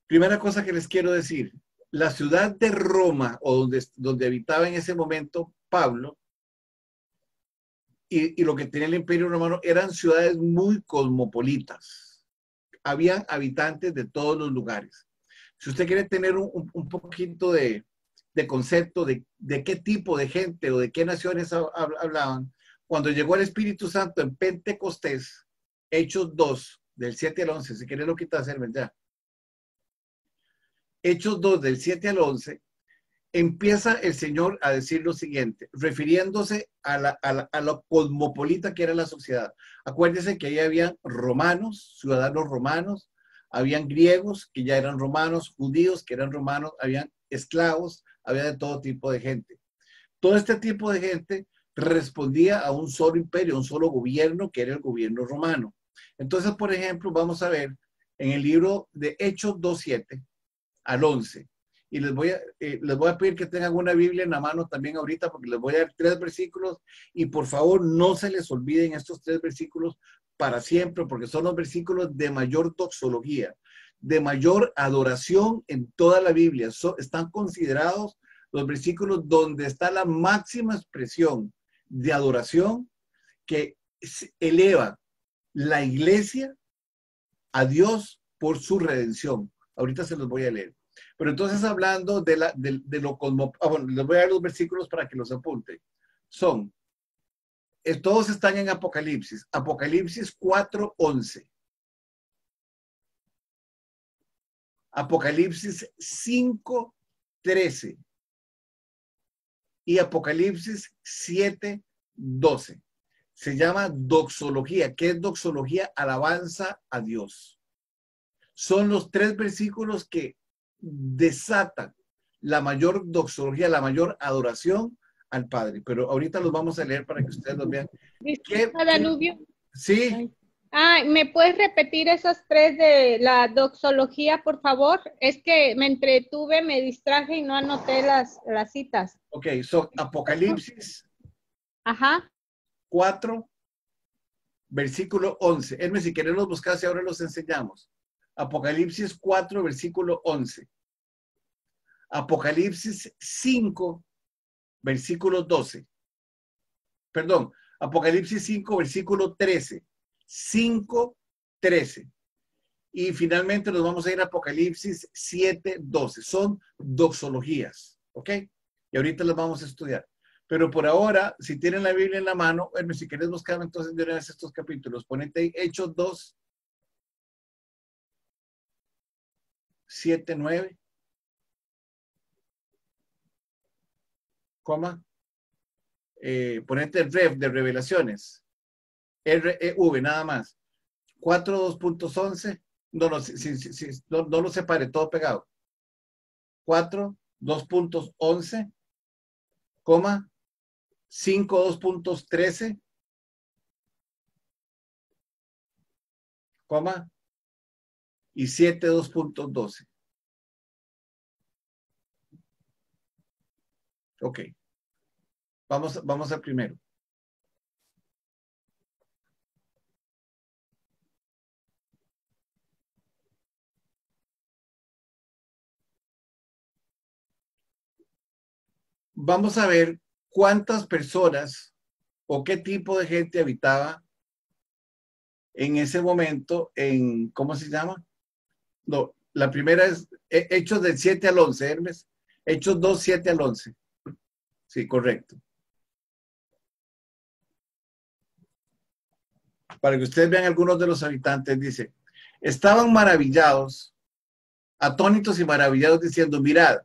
Primera cosa que les quiero decir, la ciudad de Roma, o donde habitaba en ese momento Pablo, y lo que tenía el Imperio Romano, eran ciudades muy cosmopolitas. Habían habitantes de todos los lugares. Si usted quiere tener un poquito de concepto de qué tipo de gente o de qué naciones hablaban, cuando llegó el Espíritu Santo en Pentecostés, Hechos 2, del 7 al 11, si quiere lo quitas, ya. Hechos 2, del 7 al 11, empieza el Señor a decir lo siguiente, refiriéndose a lo cosmopolita que era la sociedad. Acuérdense que ahí habían romanos, ciudadanos romanos, habían griegos que ya eran romanos, judíos que eran romanos, habían esclavos, había de todo tipo de gente. Todo este tipo de gente respondía a un solo imperio, un solo gobierno, que era el gobierno romano. Entonces, por ejemplo, vamos a ver en el libro de Hechos 2:7 al 11. Y les voy a pedir que tengan una Biblia en la mano también ahorita, porque les voy a dar 3 versículos y por favor no se les olviden estos 3 versículos para siempre, porque son los versículos de mayor doxología, de mayor adoración en toda la Biblia. Están considerados los versículos donde está la máxima expresión de adoración que eleva la iglesia a Dios por su redención. Ahorita se los voy a leer. Pero entonces hablando de lo bueno, les voy a dar los versículos para que los apunten. Todos están en Apocalipsis. Apocalipsis 4:11. Apocalipsis 5:13. Y Apocalipsis 7:12. Se llama doxología. ¿Qué es doxología? Alabanza a Dios. Son los 3 versículos que desatan la mayor doxología, la mayor adoración al Padre. Pero ahorita los vamos a leer para que ustedes los vean. Danubio. Sí. ¿Me puedes repetir esas tres de la doxología, por favor? Es que me entretuve, me distraje y no anoté las citas. Ok, son Apocalipsis Ajá. 4, versículo 11. Hermes, si querés los buscas y ahora los enseñamos. Apocalipsis 4, versículo 11. Apocalipsis 5, versículo 12. Perdón, Apocalipsis 5, versículo 13. 5, 13. Y finalmente nos vamos a ir a Apocalipsis 7, 12. Son doxologías, ¿ok? Y ahorita las vamos a estudiar. Pero por ahora, si tienen la Biblia en la mano, Hermes, si querés buscar entonces de una vez estos capítulos, ponete ahí Hechos 2, 7, 9, coma, ponete Rev de Revelaciones, REV, nada más, 4, 2.11, no lo separe, todo pegado, 4, 2.11, coma, 5, 2.13, coma, y 7, 2.12. Ok, vamos al primero. Vamos a ver cuántas personas o qué tipo de gente habitaba en ese momento en, ¿cómo se llama? No, la primera es Hechos del 7 al 11, Hermes. Hechos 2, 7 al 11. Sí, correcto. Para que ustedes vean algunos de los habitantes, dice, estaban maravillados, atónitos y maravillados diciendo, mirad,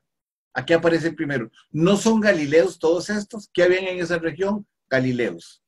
aquí aparece el primero, ¿no son galileos todos estos? ¿Qué habían en esa región? Galileos.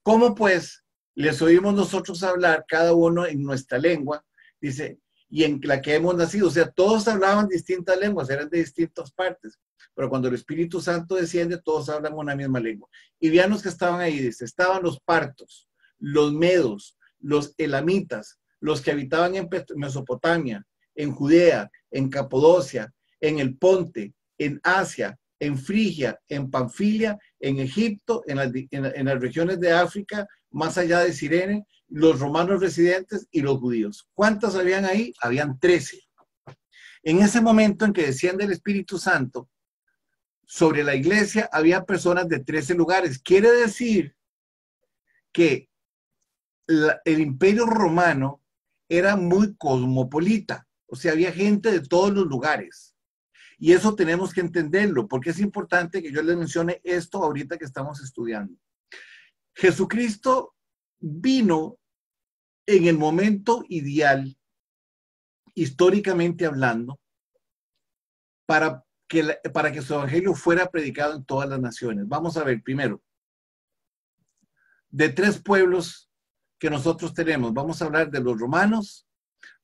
¿Cómo pues les oímos nosotros hablar, cada uno en nuestra lengua? Dice, y en la que hemos nacido. O sea, todos hablaban distintas lenguas, eran de distintas partes. Pero cuando el Espíritu Santo desciende, todos hablan una misma lengua. Y vean los que estaban ahí, dice, estaban los partos, los medos, los elamitas, los que habitaban en Mesopotamia, en Judea, en Capadocia, en el Ponte, en Asia, en Frigia, en Panfilia, en Egipto, en las regiones de África, más allá de Cirene, los romanos residentes y los judíos. ¿Cuántas habían ahí? Habían 13. En ese momento en que desciende el Espíritu Santo sobre la iglesia, había personas de 13 lugares. Quiere decir que el imperio romano era muy cosmopolita, o sea, había gente de todos los lugares. Y eso tenemos que entenderlo, porque es importante que yo les mencione esto ahorita que estamos estudiando. Jesucristo vino en el momento ideal, históricamente hablando, para que su evangelio fuera predicado en todas las naciones. Vamos a ver primero, de 3 pueblos que nosotros tenemos. Vamos a hablar de los romanos,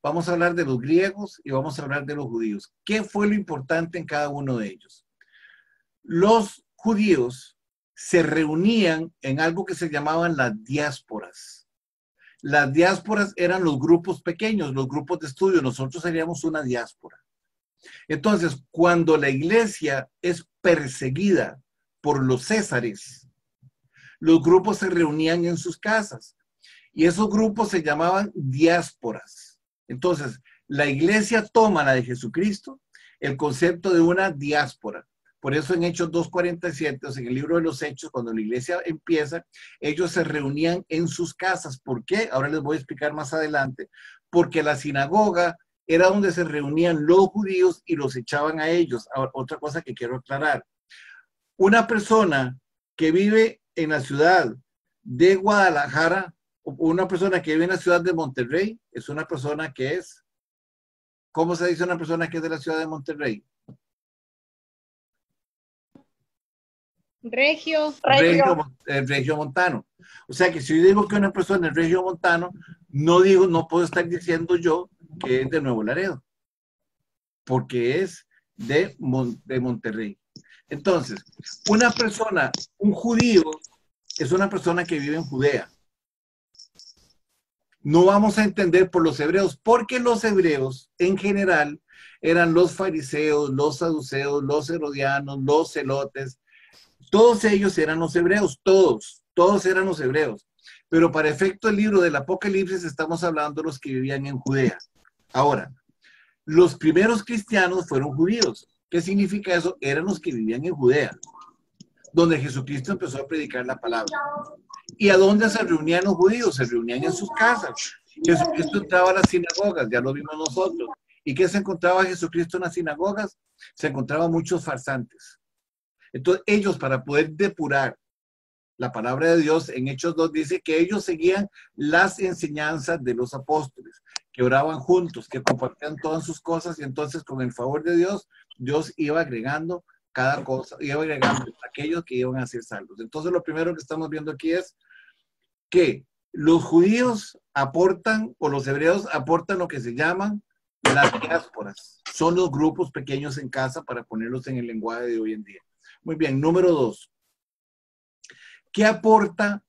vamos a hablar de los griegos y vamos a hablar de los judíos. ¿Qué fue lo importante en cada uno de ellos? Los judíos se reunían en algo que se llamaban las diásporas. Las diásporas eran los grupos pequeños, los grupos de estudio. Nosotros seríamos una diáspora. Entonces, cuando la iglesia es perseguida por los césares, los grupos se reunían en sus casas y esos grupos se llamaban diásporas. Entonces, la iglesia toma la de Jesucristo, el concepto de una diáspora. Por eso en Hechos 2:47, o sea, en el libro de los Hechos, cuando la iglesia empieza, ellos se reunían en sus casas. ¿Por qué? Ahora les voy a explicar más adelante. Porque la sinagoga era donde se reunían los judíos y los echaban a ellos. Ahora, otra cosa que quiero aclarar. Una persona que vive en la ciudad de Guadalajara, o una persona que vive en la ciudad de Monterrey, es una persona que es, ¿cómo se dice una persona que es de la ciudad de Monterrey? Regio montano. O sea que si yo digo que una persona es regio montano, no puedo estar diciendo yo que es de Nuevo Laredo, porque es de Monterrey. Entonces, una persona, un judío, es una persona que vive en Judea. No vamos a entender por los hebreos, porque los hebreos en general eran los fariseos, los saduceos, los herodianos, los celotes. Todos ellos eran los hebreos, todos eran los hebreos. Pero para efecto del libro del Apocalipsis estamos hablando de los que vivían en Judea. Ahora, los primeros cristianos fueron judíos. ¿Qué significa eso? Eran los que vivían en Judea, donde Jesucristo empezó a predicar la palabra. ¿Y a dónde se reunían los judíos? Se reunían en sus casas. Jesucristo entraba a las sinagogas, ya lo vimos nosotros. ¿Y qué se encontraba Jesucristo en las sinagogas? Se encontraban muchos farsantes. Entonces ellos, para poder depurar la palabra de Dios, en Hechos 2 dice que ellos seguían las enseñanzas de los apóstoles, que oraban juntos, que compartían todas sus cosas, y entonces con el favor de Dios, Dios iba agregando cada cosa, iba agregando aquellos que iban a ser salvos. Entonces lo primero que estamos viendo aquí es que los judíos aportan, o los hebreos aportan lo que se llaman las diásporas. Son los grupos pequeños en casa, para ponerlos en el lenguaje de hoy en día. Muy bien, número 2. ¿Qué aportan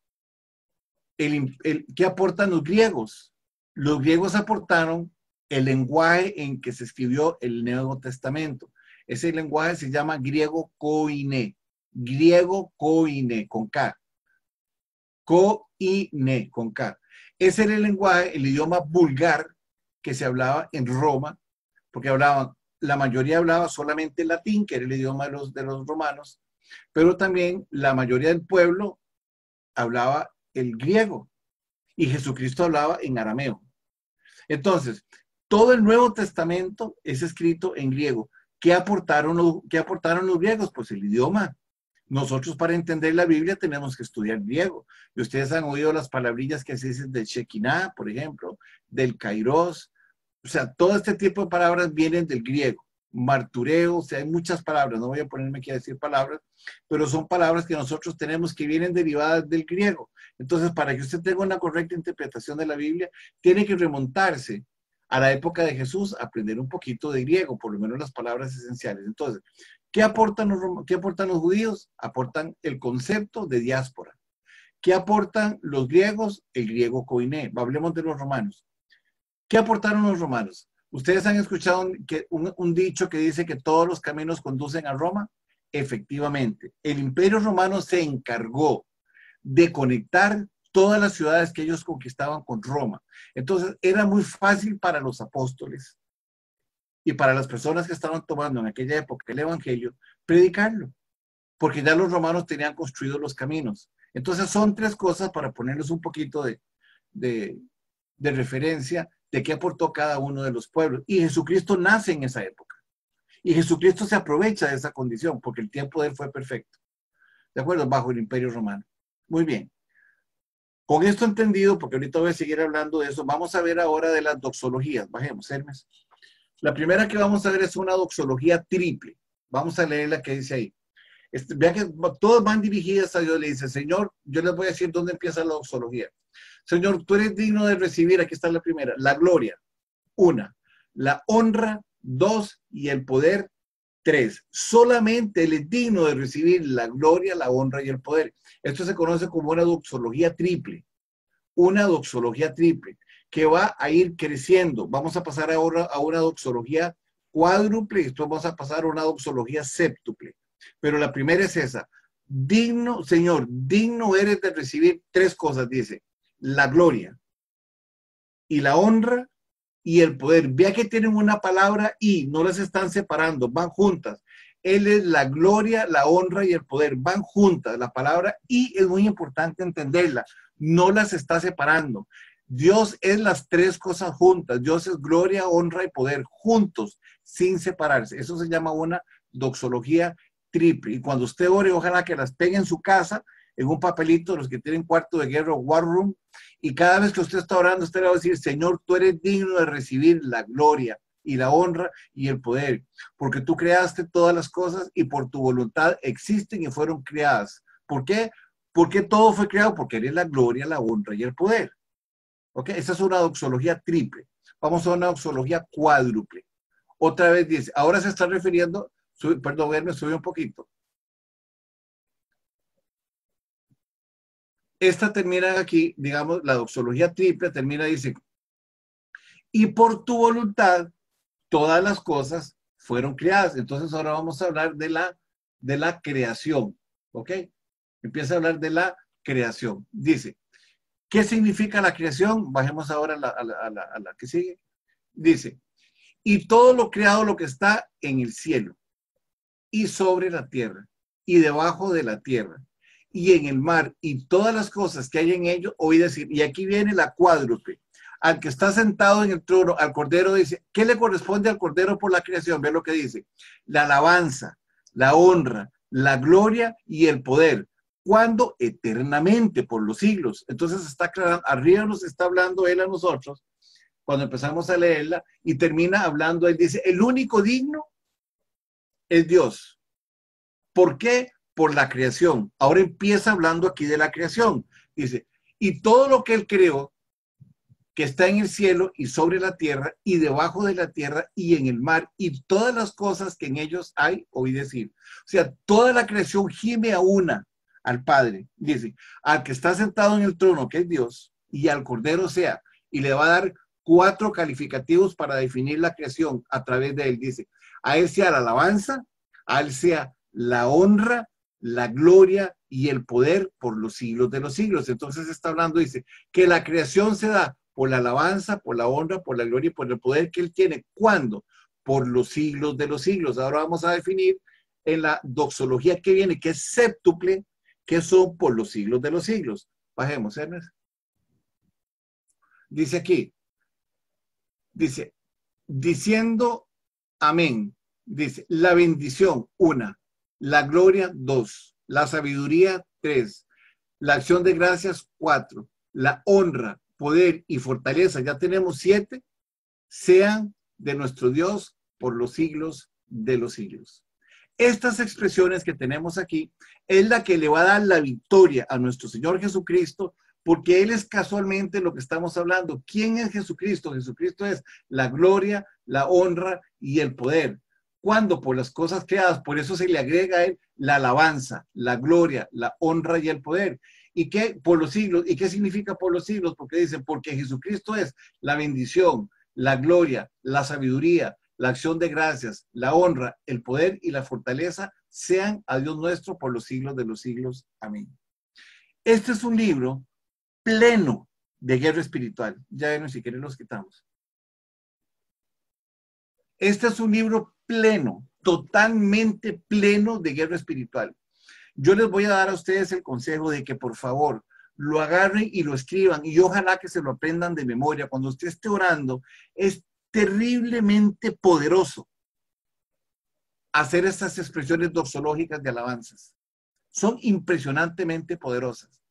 los griegos? Los griegos aportaron el lenguaje en que se escribió el Nuevo Testamento. Ese lenguaje se llama griego koiné. Griego koiné, con K. Koiné, con K. Ese era el lenguaje, el idioma vulgar que se hablaba en Roma, porque la mayoría hablaba solamente latín, que era el idioma de los romanos, pero también la mayoría del pueblo hablaba el griego y Jesucristo hablaba en arameo. Entonces, todo el Nuevo Testamento es escrito en griego. ¿Qué aportaron los griegos? Pues el idioma. Nosotros, para entender la Biblia, tenemos que estudiar griego. Y ustedes han oído las palabrillas que se dicen del Shekinah, por ejemplo, del Kairos. O sea, todo este tipo de palabras vienen del griego. Martureo, o sea, hay muchas palabras, no voy a ponerme aquí a decir palabras, pero son palabras que nosotros tenemos que vienen derivadas del griego. Entonces, para que usted tenga una correcta interpretación de la Biblia, tiene que remontarse a la época de Jesús, aprender un poquito de griego, por lo menos las palabras esenciales. Entonces, ¿qué aportan los judíos? Aportan el concepto de diáspora. ¿Qué aportan los griegos? El griego koiné. Hablemos de los romanos. ¿Qué aportaron los romanos? ¿Ustedes han escuchado un dicho que dice que todos los caminos conducen a Roma? Efectivamente, el Imperio Romano se encargó de conectar todas las ciudades que ellos conquistaban con Roma. Entonces, era muy fácil para los apóstoles y para las personas que estaban tomando en aquella época el Evangelio, predicarlo, porque ya los romanos tenían construidos los caminos. Entonces, son tres cosas para ponerles un poquito de referencia de qué aportó cada uno de los pueblos. Y Jesucristo nace en esa época. Y Jesucristo se aprovecha de esa condición, porque el tiempo de él fue perfecto. ¿De acuerdo? Bajo el Imperio Romano. Muy bien. Con esto entendido, porque ahorita voy a seguir hablando de eso, vamos a ver ahora de las doxologías. Bajemos, Hermes. La primera que vamos a ver es una doxología triple. Vamos a leer la que dice ahí. Vean que todas van dirigidas a Dios. Le dice, Señor, yo les voy a decir dónde empieza la doxología. Señor, tú eres digno de recibir, aquí está la primera, la gloria, 1, la honra, 2, y el poder, 3. Solamente Él es digno de recibir la gloria, la honra y el poder. Esto se conoce como una doxología triple, que va a ir creciendo. Vamos a pasar ahora a una doxología cuádruple y después vamos a pasar a una doxología séptuple. Pero la primera es esa. Digno, Señor, digno eres de recibir tres cosas, dice. La gloria y la honra y el poder. Vea que tienen una palabra y no las están separando, van juntas. Él es la gloria, la honra y el poder, van juntas. La palabra y es muy importante entenderla, no las está separando. Dios es las tres cosas juntas. Dios es gloria, honra y poder, juntos, sin separarse. Eso se llama una doxología triple. Y cuando usted ore, ojalá que las tenga en su casa, en un papelito, los que tienen cuarto de guerra o war room, y cada vez que usted está orando, usted le va a decir, Señor, tú eres digno de recibir la gloria y la honra y el poder, porque tú creaste todas las cosas y por tu voluntad existen y fueron creadas. ¿Por qué? Porque todo fue creado, porque eres la gloria, la honra y el poder. ¿Ok? Esa es una doxología triple. Vamos a una doxología cuádruple. Otra vez dice, ahora se está refiriendo, perdón, me subí un poquito. esta termina aquí, digamos, la doxología triple termina, dice, y por tu voluntad todas las cosas fueron creadas. Entonces ahora vamos a hablar de la creación, ¿ok? Empieza a hablar de la creación. Dice, ¿qué significa la creación? Bajemos ahora a la que sigue. Dice, y todo lo creado, lo que está en el cielo y sobre la tierra y debajo de la tierra y en el mar y todas las cosas que hay en ello, oí decir, y aquí viene la cuádruple, al que está sentado en el trono, al Cordero dice, ¿qué le corresponde al Cordero por la creación? Ve lo que dice, la alabanza, la honra, la gloria y el poder, cuando eternamente por los siglos. Entonces está aclarando, arriba nos está hablando él a nosotros, cuando empezamos a leerla, y termina hablando, él dice, el único digno es Dios. ¿Por qué? Por la creación. Ahora empieza hablando aquí de la creación. Dice, y todo lo que él creó, que está en el cielo y sobre la tierra y debajo de la tierra y en el mar y todas las cosas que en ellos hay, oí decir. O sea, toda la creación gime a una al Padre. Dice, al que está sentado en el trono, que es Dios, y al Cordero sea, y le va a dar 4 calificativos para definir la creación a través de él. Dice, a él sea la alabanza, a él sea la honra, la gloria y el poder por los siglos de los siglos. Entonces está hablando, dice, que la creación se da por la alabanza, por la honra, por la gloria y por el poder que él tiene. ¿Cuándo? Por los siglos de los siglos. Ahora vamos a definir en la doxología que viene, que es séptuple, que son por los siglos de los siglos. Bajemos, Ernest. Dice aquí, dice, diciendo amén, dice, la bendición, 1, la gloria, 2, la sabiduría, 3, la acción de gracias, 4, la honra, poder y fortaleza, ya tenemos 7, sean de nuestro Dios por los siglos de los siglos. Estas expresiones que tenemos aquí es la que le va a dar la victoria a nuestro Señor Jesucristo, porque Él es casualmente lo que estamos hablando. ¿Quién es Jesucristo? Jesucristo es la gloria, la honra y el poder. Cuando por las cosas creadas, por eso se le agrega a Él la alabanza, la gloria, la honra y el poder. ¿Y qué? Por los siglos. ¿Y qué significa por los siglos? Porque dicen, porque Jesucristo es la bendición, la gloria, la sabiduría, la acción de gracias, la honra, el poder y la fortaleza sean a Dios nuestro por los siglos de los siglos. Amén. Este es un libro pleno de guerra espiritual. Ya ven, si quieren los quitamos. Este es un libro pleno, totalmente pleno de guerra espiritual. Yo les voy a dar a ustedes el consejo de que por favor lo agarren y lo escriban y ojalá que se lo aprendan de memoria. Cuando usted esté orando, es terriblemente poderoso hacer estas expresiones doxológicas de alabanzas. Son impresionantemente poderosas.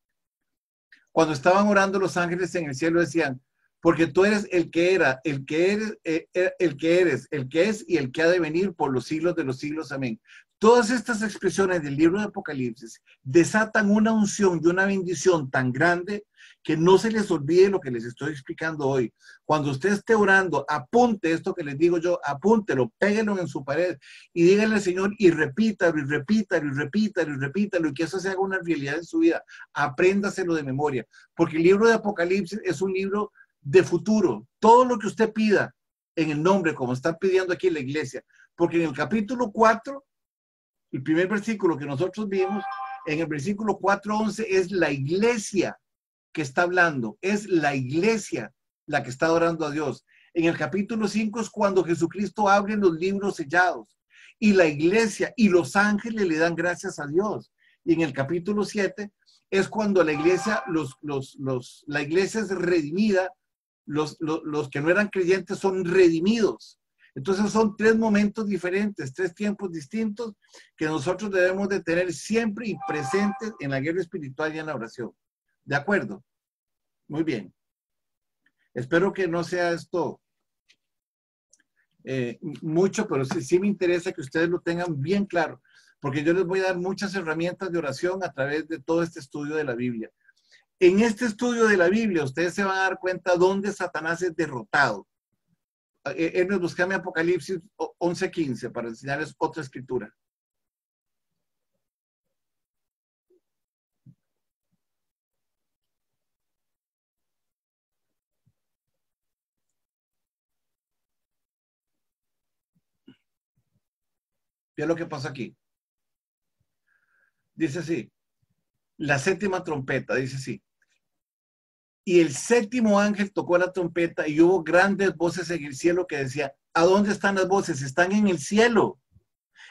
Cuando estaban orando los ángeles en el cielo decían, porque tú eres el que era, el que eres, el que eres, el que es y el que ha de venir por los siglos de los siglos. Amén. Todas estas expresiones del libro de Apocalipsis desatan una unción y una bendición tan grande que no se les olvide lo que les estoy explicando hoy. Cuando usted esté orando, apunte esto que les digo yo, apúntelo, péguelo en su pared y díganle al Señor y repítalo y repítalo y repítalo y repítalo y que eso se haga una realidad en su vida. Apréndaselo de memoria, porque el libro de Apocalipsis es un libro de futuro. Todo lo que usted pida en el nombre, como están pidiendo aquí en la iglesia, porque en el capítulo 4, el primer versículo que nosotros vimos, en el versículo 4:11 es la iglesia que está hablando, es la iglesia la que está adorando a Dios. En el capítulo 5 es cuando Jesucristo abre los libros sellados y la iglesia y los ángeles le dan gracias a Dios. Y en el capítulo 7 es cuando la iglesia, la iglesia es redimida, los que no eran creyentes son redimidos. Entonces son 3 momentos diferentes, 3 tiempos distintos que nosotros debemos de tener siempre y presentes en la guerra espiritual y en la oración. ¿De acuerdo? Muy bien. Espero que no sea esto mucho, pero sí me interesa que ustedes lo tengan bien claro, porque yo les voy a dar muchas herramientas de oración a través de todo este estudio de la Biblia. En este estudio de la Biblia, ustedes se van a dar cuenta dónde Satanás es derrotado. Nos buscame Apocalipsis 11:15 para enseñarles otra escritura. Vea lo que pasa aquí. Dice así, la séptima trompeta, dice así. Y el séptimo ángel tocó la trompeta y hubo grandes voces en el cielo que decían, ¿a dónde están las voces? Están en el cielo.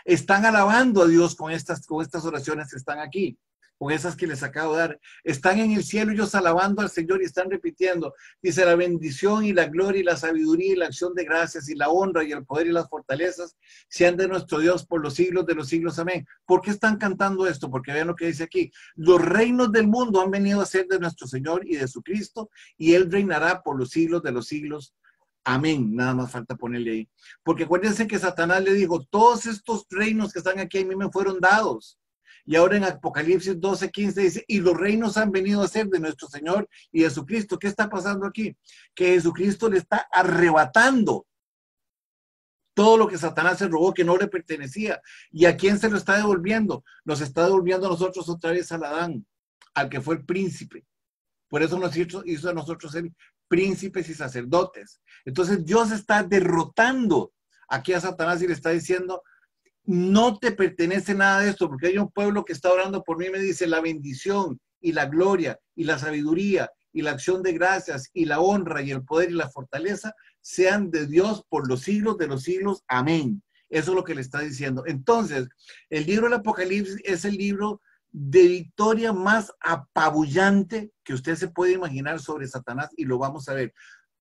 Están alabando a Dios con estas oraciones que están aquí, con esas que les acabo de dar. Están en el cielo ellos alabando al Señor y están repitiendo. Dice, la bendición y la gloria y la sabiduría y la acción de gracias y la honra y el poder y las fortalezas sean de nuestro Dios por los siglos de los siglos. Amén. ¿Por qué están cantando esto? Porque vean lo que dice aquí. Los reinos del mundo han venido a ser de nuestro Señor y de su Cristo, y Él reinará por los siglos de los siglos. Amén, nada más falta ponerle ahí. Porque acuérdense que Satanás le dijo, todos estos reinos que están aquí a mí me fueron dados. Y ahora en Apocalipsis 12:15 dice, y los reinos han venido a ser de nuestro Señor y de Jesucristo. ¿Qué está pasando aquí? Que Jesucristo le está arrebatando todo lo que Satanás se robó, que no le pertenecía. ¿Y a quién se lo está devolviendo? Nos está devolviendo a nosotros otra vez al Adán, al que fue el príncipe. Por eso nos hizo a nosotros ser príncipes y sacerdotes. Entonces Dios está derrotando aquí a Satanás y le está diciendo, no te pertenece nada de esto, porque hay un pueblo que está orando por mí y me dice, la bendición y la gloria y la sabiduría y la acción de gracias y la honra y el poder y la fortaleza sean de Dios por los siglos de los siglos. Amén. Eso es lo que le está diciendo. Entonces, el libro del Apocalipsis es el libro de victoria más apabullante que usted se puede imaginar sobre Satanás, y lo vamos a ver.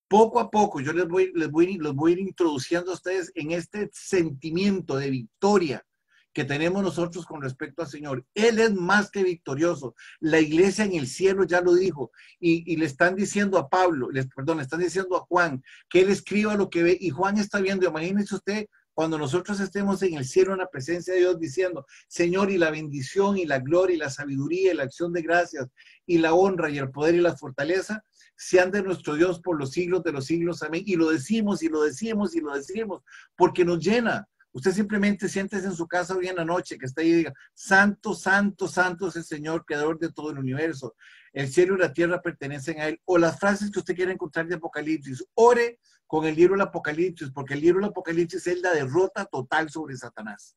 Poco a poco yo los voy a ir introduciendo a ustedes en este sentimiento de victoria que tenemos nosotros con respecto al Señor. Él es más que victorioso. La iglesia en el cielo ya lo dijo, y le están diciendo a Pablo, le están diciendo a Juan que él escriba lo que ve, y Juan está viendo. Imagínense usted cuando nosotros estemos en el cielo en la presencia de Dios diciendo, Señor, y la bendición y la gloria y la sabiduría y la acción de gracias y la honra y el poder y la fortaleza sean de nuestro Dios por los siglos de los siglos. Amén. Y lo decimos y lo decimos y lo decimos porque nos llena. Usted simplemente siéntese en su casa hoy en la noche, que está ahí y diga, santo, santo, santo es el Señor, creador de todo el universo. El cielo y la tierra pertenecen a Él. O las frases que usted quiera encontrar de Apocalipsis. Ore con el libro del Apocalipsis, porque el libro del Apocalipsis es la derrota total sobre Satanás.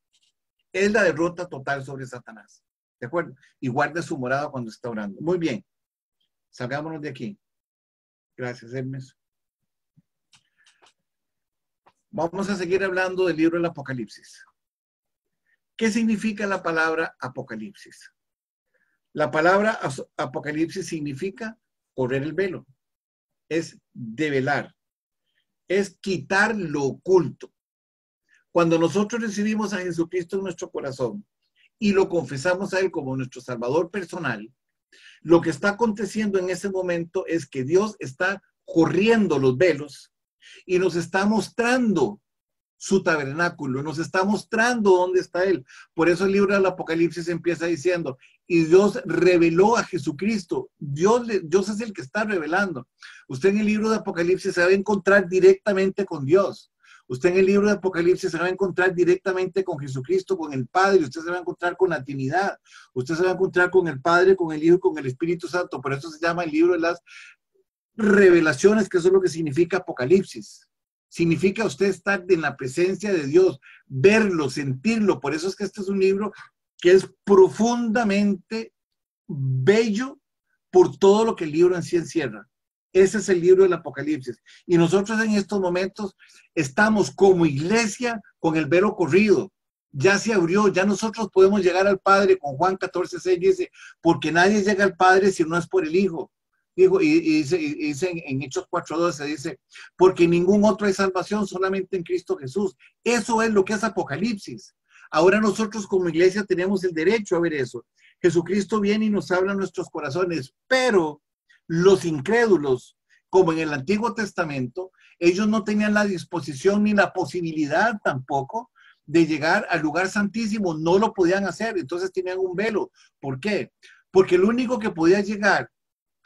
Es la derrota total sobre Satanás. ¿De acuerdo? Y guarde su morada cuando está orando. Muy bien. Salgámonos de aquí. Gracias, Hermes. Vamos a seguir hablando del libro del Apocalipsis. ¿Qué significa la palabra Apocalipsis? La palabra Apocalipsis significa correr el velo. Es develar. Es quitar lo oculto. Cuando nosotros recibimos a Jesucristo en nuestro corazón y lo confesamos a Él como nuestro Salvador personal, lo que está aconteciendo en ese momento es que Dios está corriendo los velos y nos está mostrando su tabernáculo, nos está mostrando dónde está Él. Por eso el libro del Apocalipsis empieza diciendo, y Dios reveló a Jesucristo. Dios es el que está revelando. Usted en el libro de Apocalipsis se va a encontrar directamente con Dios. Usted en el libro de Apocalipsis se va a encontrar directamente con Jesucristo, con el Padre. Usted se va a encontrar con la Trinidad. Usted se va a encontrar con el Padre, con el Hijo y con el Espíritu Santo. Por eso se llama el libro de las revelaciones, que eso es lo que significa Apocalipsis. Significa usted estar en la presencia de Dios, verlo, sentirlo. Por eso es que este es un libro que es profundamente bello por todo lo que el libro en sí encierra. Ese es el libro del Apocalipsis. Y nosotros en estos momentos estamos como iglesia con el velo corrido. Ya se abrió, ya nosotros podemos llegar al Padre. Con Juan 14:6 dice, porque nadie llega al Padre si no es por el Hijo. Digo, y dice en Hechos 4:12, dice, porque ningún otro hay salvación, solamente en Cristo Jesús. Eso es lo que es Apocalipsis. Ahora nosotros como iglesia tenemos el derecho a ver eso. Jesucristo viene y nos habla en nuestros corazones, pero los incrédulos, como en el Antiguo Testamento, ellos no tenían la disposición ni la posibilidad tampoco de llegar al lugar santísimo, no lo podían hacer, entonces tenían un velo. ¿Por qué? Porque el único que podía llegar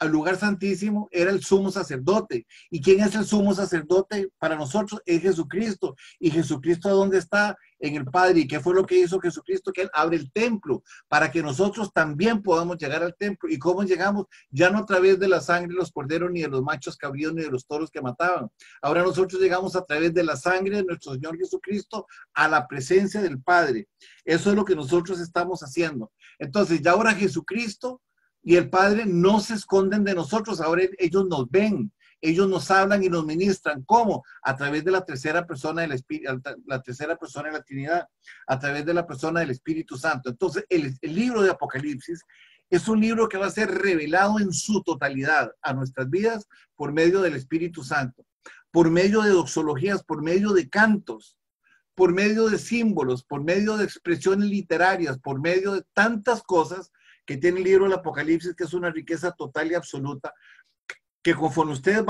al lugar santísimo era el sumo sacerdote. ¿Y quién es el sumo sacerdote para nosotros? Es Jesucristo. ¿Y Jesucristo dónde está? En el Padre. ¿Y qué fue lo que hizo Jesucristo? Que Él abre el templo para que nosotros también podamos llegar al templo. ¿Y cómo llegamos? Ya no a través de la sangre de los corderos, ni de los machos cabríos, ni de los toros que mataban. Ahora nosotros llegamos a través de la sangre de nuestro Señor Jesucristo a la presencia del Padre. Eso es lo que nosotros estamos haciendo. Entonces, ya ahora Jesucristo y el Padre no se esconden de nosotros, ahora ellos nos ven, ellos nos hablan y nos ministran. ¿Cómo? A través de la tercera persona del Espíritu, la tercera persona de la Trinidad, a través de la persona del Espíritu Santo. Entonces, el libro de Apocalipsis es un libro que va a ser revelado en su totalidad a nuestras vidas por medio del Espíritu Santo, por medio de doxologías, por medio de cantos, por medio de símbolos, por medio de expresiones literarias, por medio de tantas cosas que tiene el libro del Apocalipsis, que es una riqueza total y absoluta, que conforme ustedes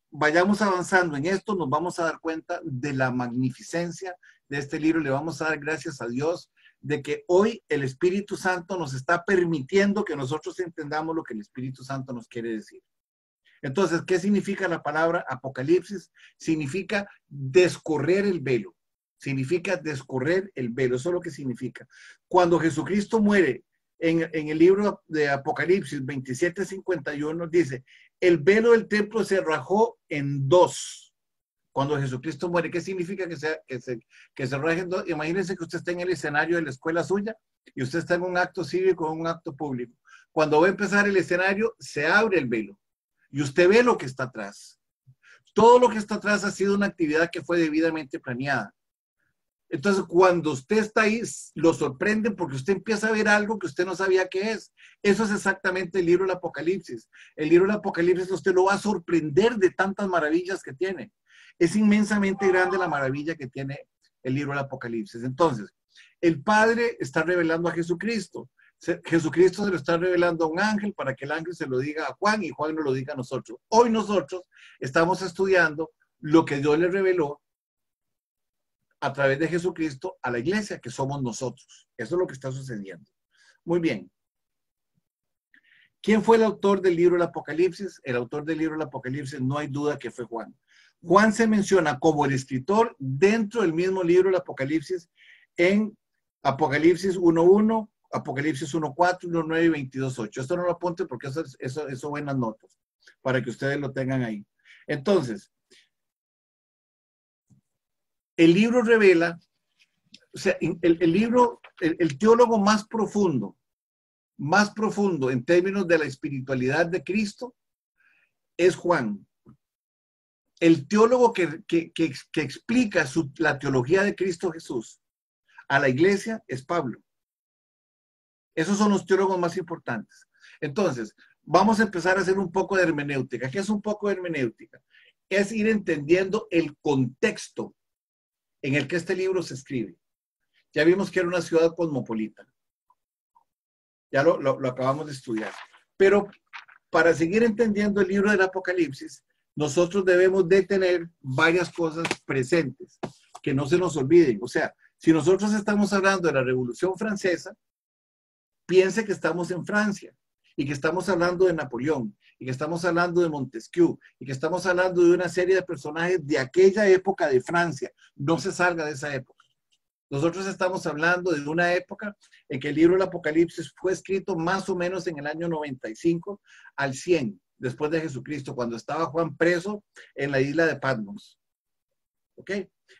vayamos avanzando en esto, nos vamos a dar cuenta de la magnificencia de este libro. Le vamos a dar gracias a Dios de que hoy el Espíritu Santo nos está permitiendo que nosotros entendamos lo que el Espíritu Santo nos quiere decir. Entonces, ¿qué significa la palabra Apocalipsis? Significa descorrer el velo. Significa descorrer el velo. Eso es lo que significa. Cuando Jesucristo muere, en el libro de Apocalipsis 27:51 dice, el velo del templo se rajó en dos. Cuando Jesucristo muere, ¿qué significa que se raje en dos? Imagínense que usted está en el escenario de la escuela suya y usted está en un acto cívico o en un acto público. Cuando va a empezar el escenario, se abre el velo y usted ve lo que está atrás. Todo lo que está atrás ha sido una actividad que fue debidamente planeada. Entonces, cuando usted está ahí, lo sorprende porque usted empieza a ver algo que usted no sabía qué es. Eso es exactamente el libro del Apocalipsis. El libro del Apocalipsis usted lo va a sorprender de tantas maravillas que tiene. Es inmensamente grande la maravilla que tiene el libro del Apocalipsis. Entonces, el Padre está revelando a Jesucristo. Jesucristo se lo está revelando a un ángel para que el ángel se lo diga a Juan y Juan nos lo diga a nosotros. Hoy nosotros estamos estudiando lo que Dios le reveló a través de Jesucristo a la iglesia, que somos nosotros. Eso es lo que está sucediendo. Muy bien. ¿Quién fue el autor del libro del Apocalipsis? El autor del libro del Apocalipsis, no hay duda que fue Juan. Juan se menciona como el escritor dentro del mismo libro del Apocalipsis en Apocalipsis 1:1, Apocalipsis 1:4, 1:9 y 22:8. Esto no lo apunte porque eso buenas notas, para que ustedes lo tengan ahí. Entonces, el libro revela, o sea, el libro, el teólogo más profundo en términos de la espiritualidad de Cristo es Juan. El teólogo que explica la teología de Cristo Jesús a la iglesia es Pablo. Esos son los teólogos más importantes. Entonces, vamos a empezar a hacer un poco de hermenéutica. ¿Qué es un poco de hermenéutica? Es ir entendiendo el contexto en el que este libro se escribe. Ya vimos que era una ciudad cosmopolita. Ya lo acabamos de estudiar. Pero para seguir entendiendo el libro del Apocalipsis, nosotros debemos de tener varias cosas presentes, que no se nos olviden. O sea, si nosotros estamos hablando de la Revolución Francesa, piense que estamos en Francia y que estamos hablando de Napoleón y que estamos hablando de Montesquieu y que estamos hablando de una serie de personajes de aquella época de Francia. No se salga de esa época. Nosotros estamos hablando de una época en que el libro del Apocalipsis fue escrito más o menos en el año 95 al 100 después de Jesucristo, cuando estaba Juan preso en la isla de Patmos. ¿Ok?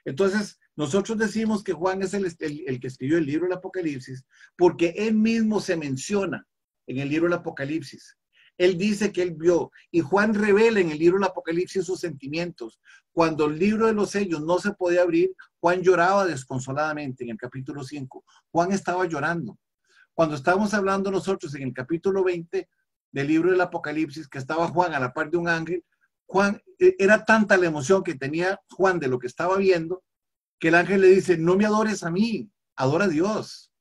Entonces, nosotros decimos que Juan es el que escribió el libro del Apocalipsis porque él mismo se menciona en el libro del Apocalipsis. Él dice que él vio, y Juan revela en el libro del Apocalipsis sus sentimientos. Cuando el libro de los sellos no se podía abrir, Juan lloraba desconsoladamente en el capítulo 5. Juan estaba llorando. Cuando estábamos hablando nosotros en el capítulo 20 del libro del Apocalipsis, que estaba Juan a la par de un ángel, Juan, era tanta la emoción que tenía Juan de lo que estaba viendo, que el ángel le dice, no me adores a mí, adora a Dios.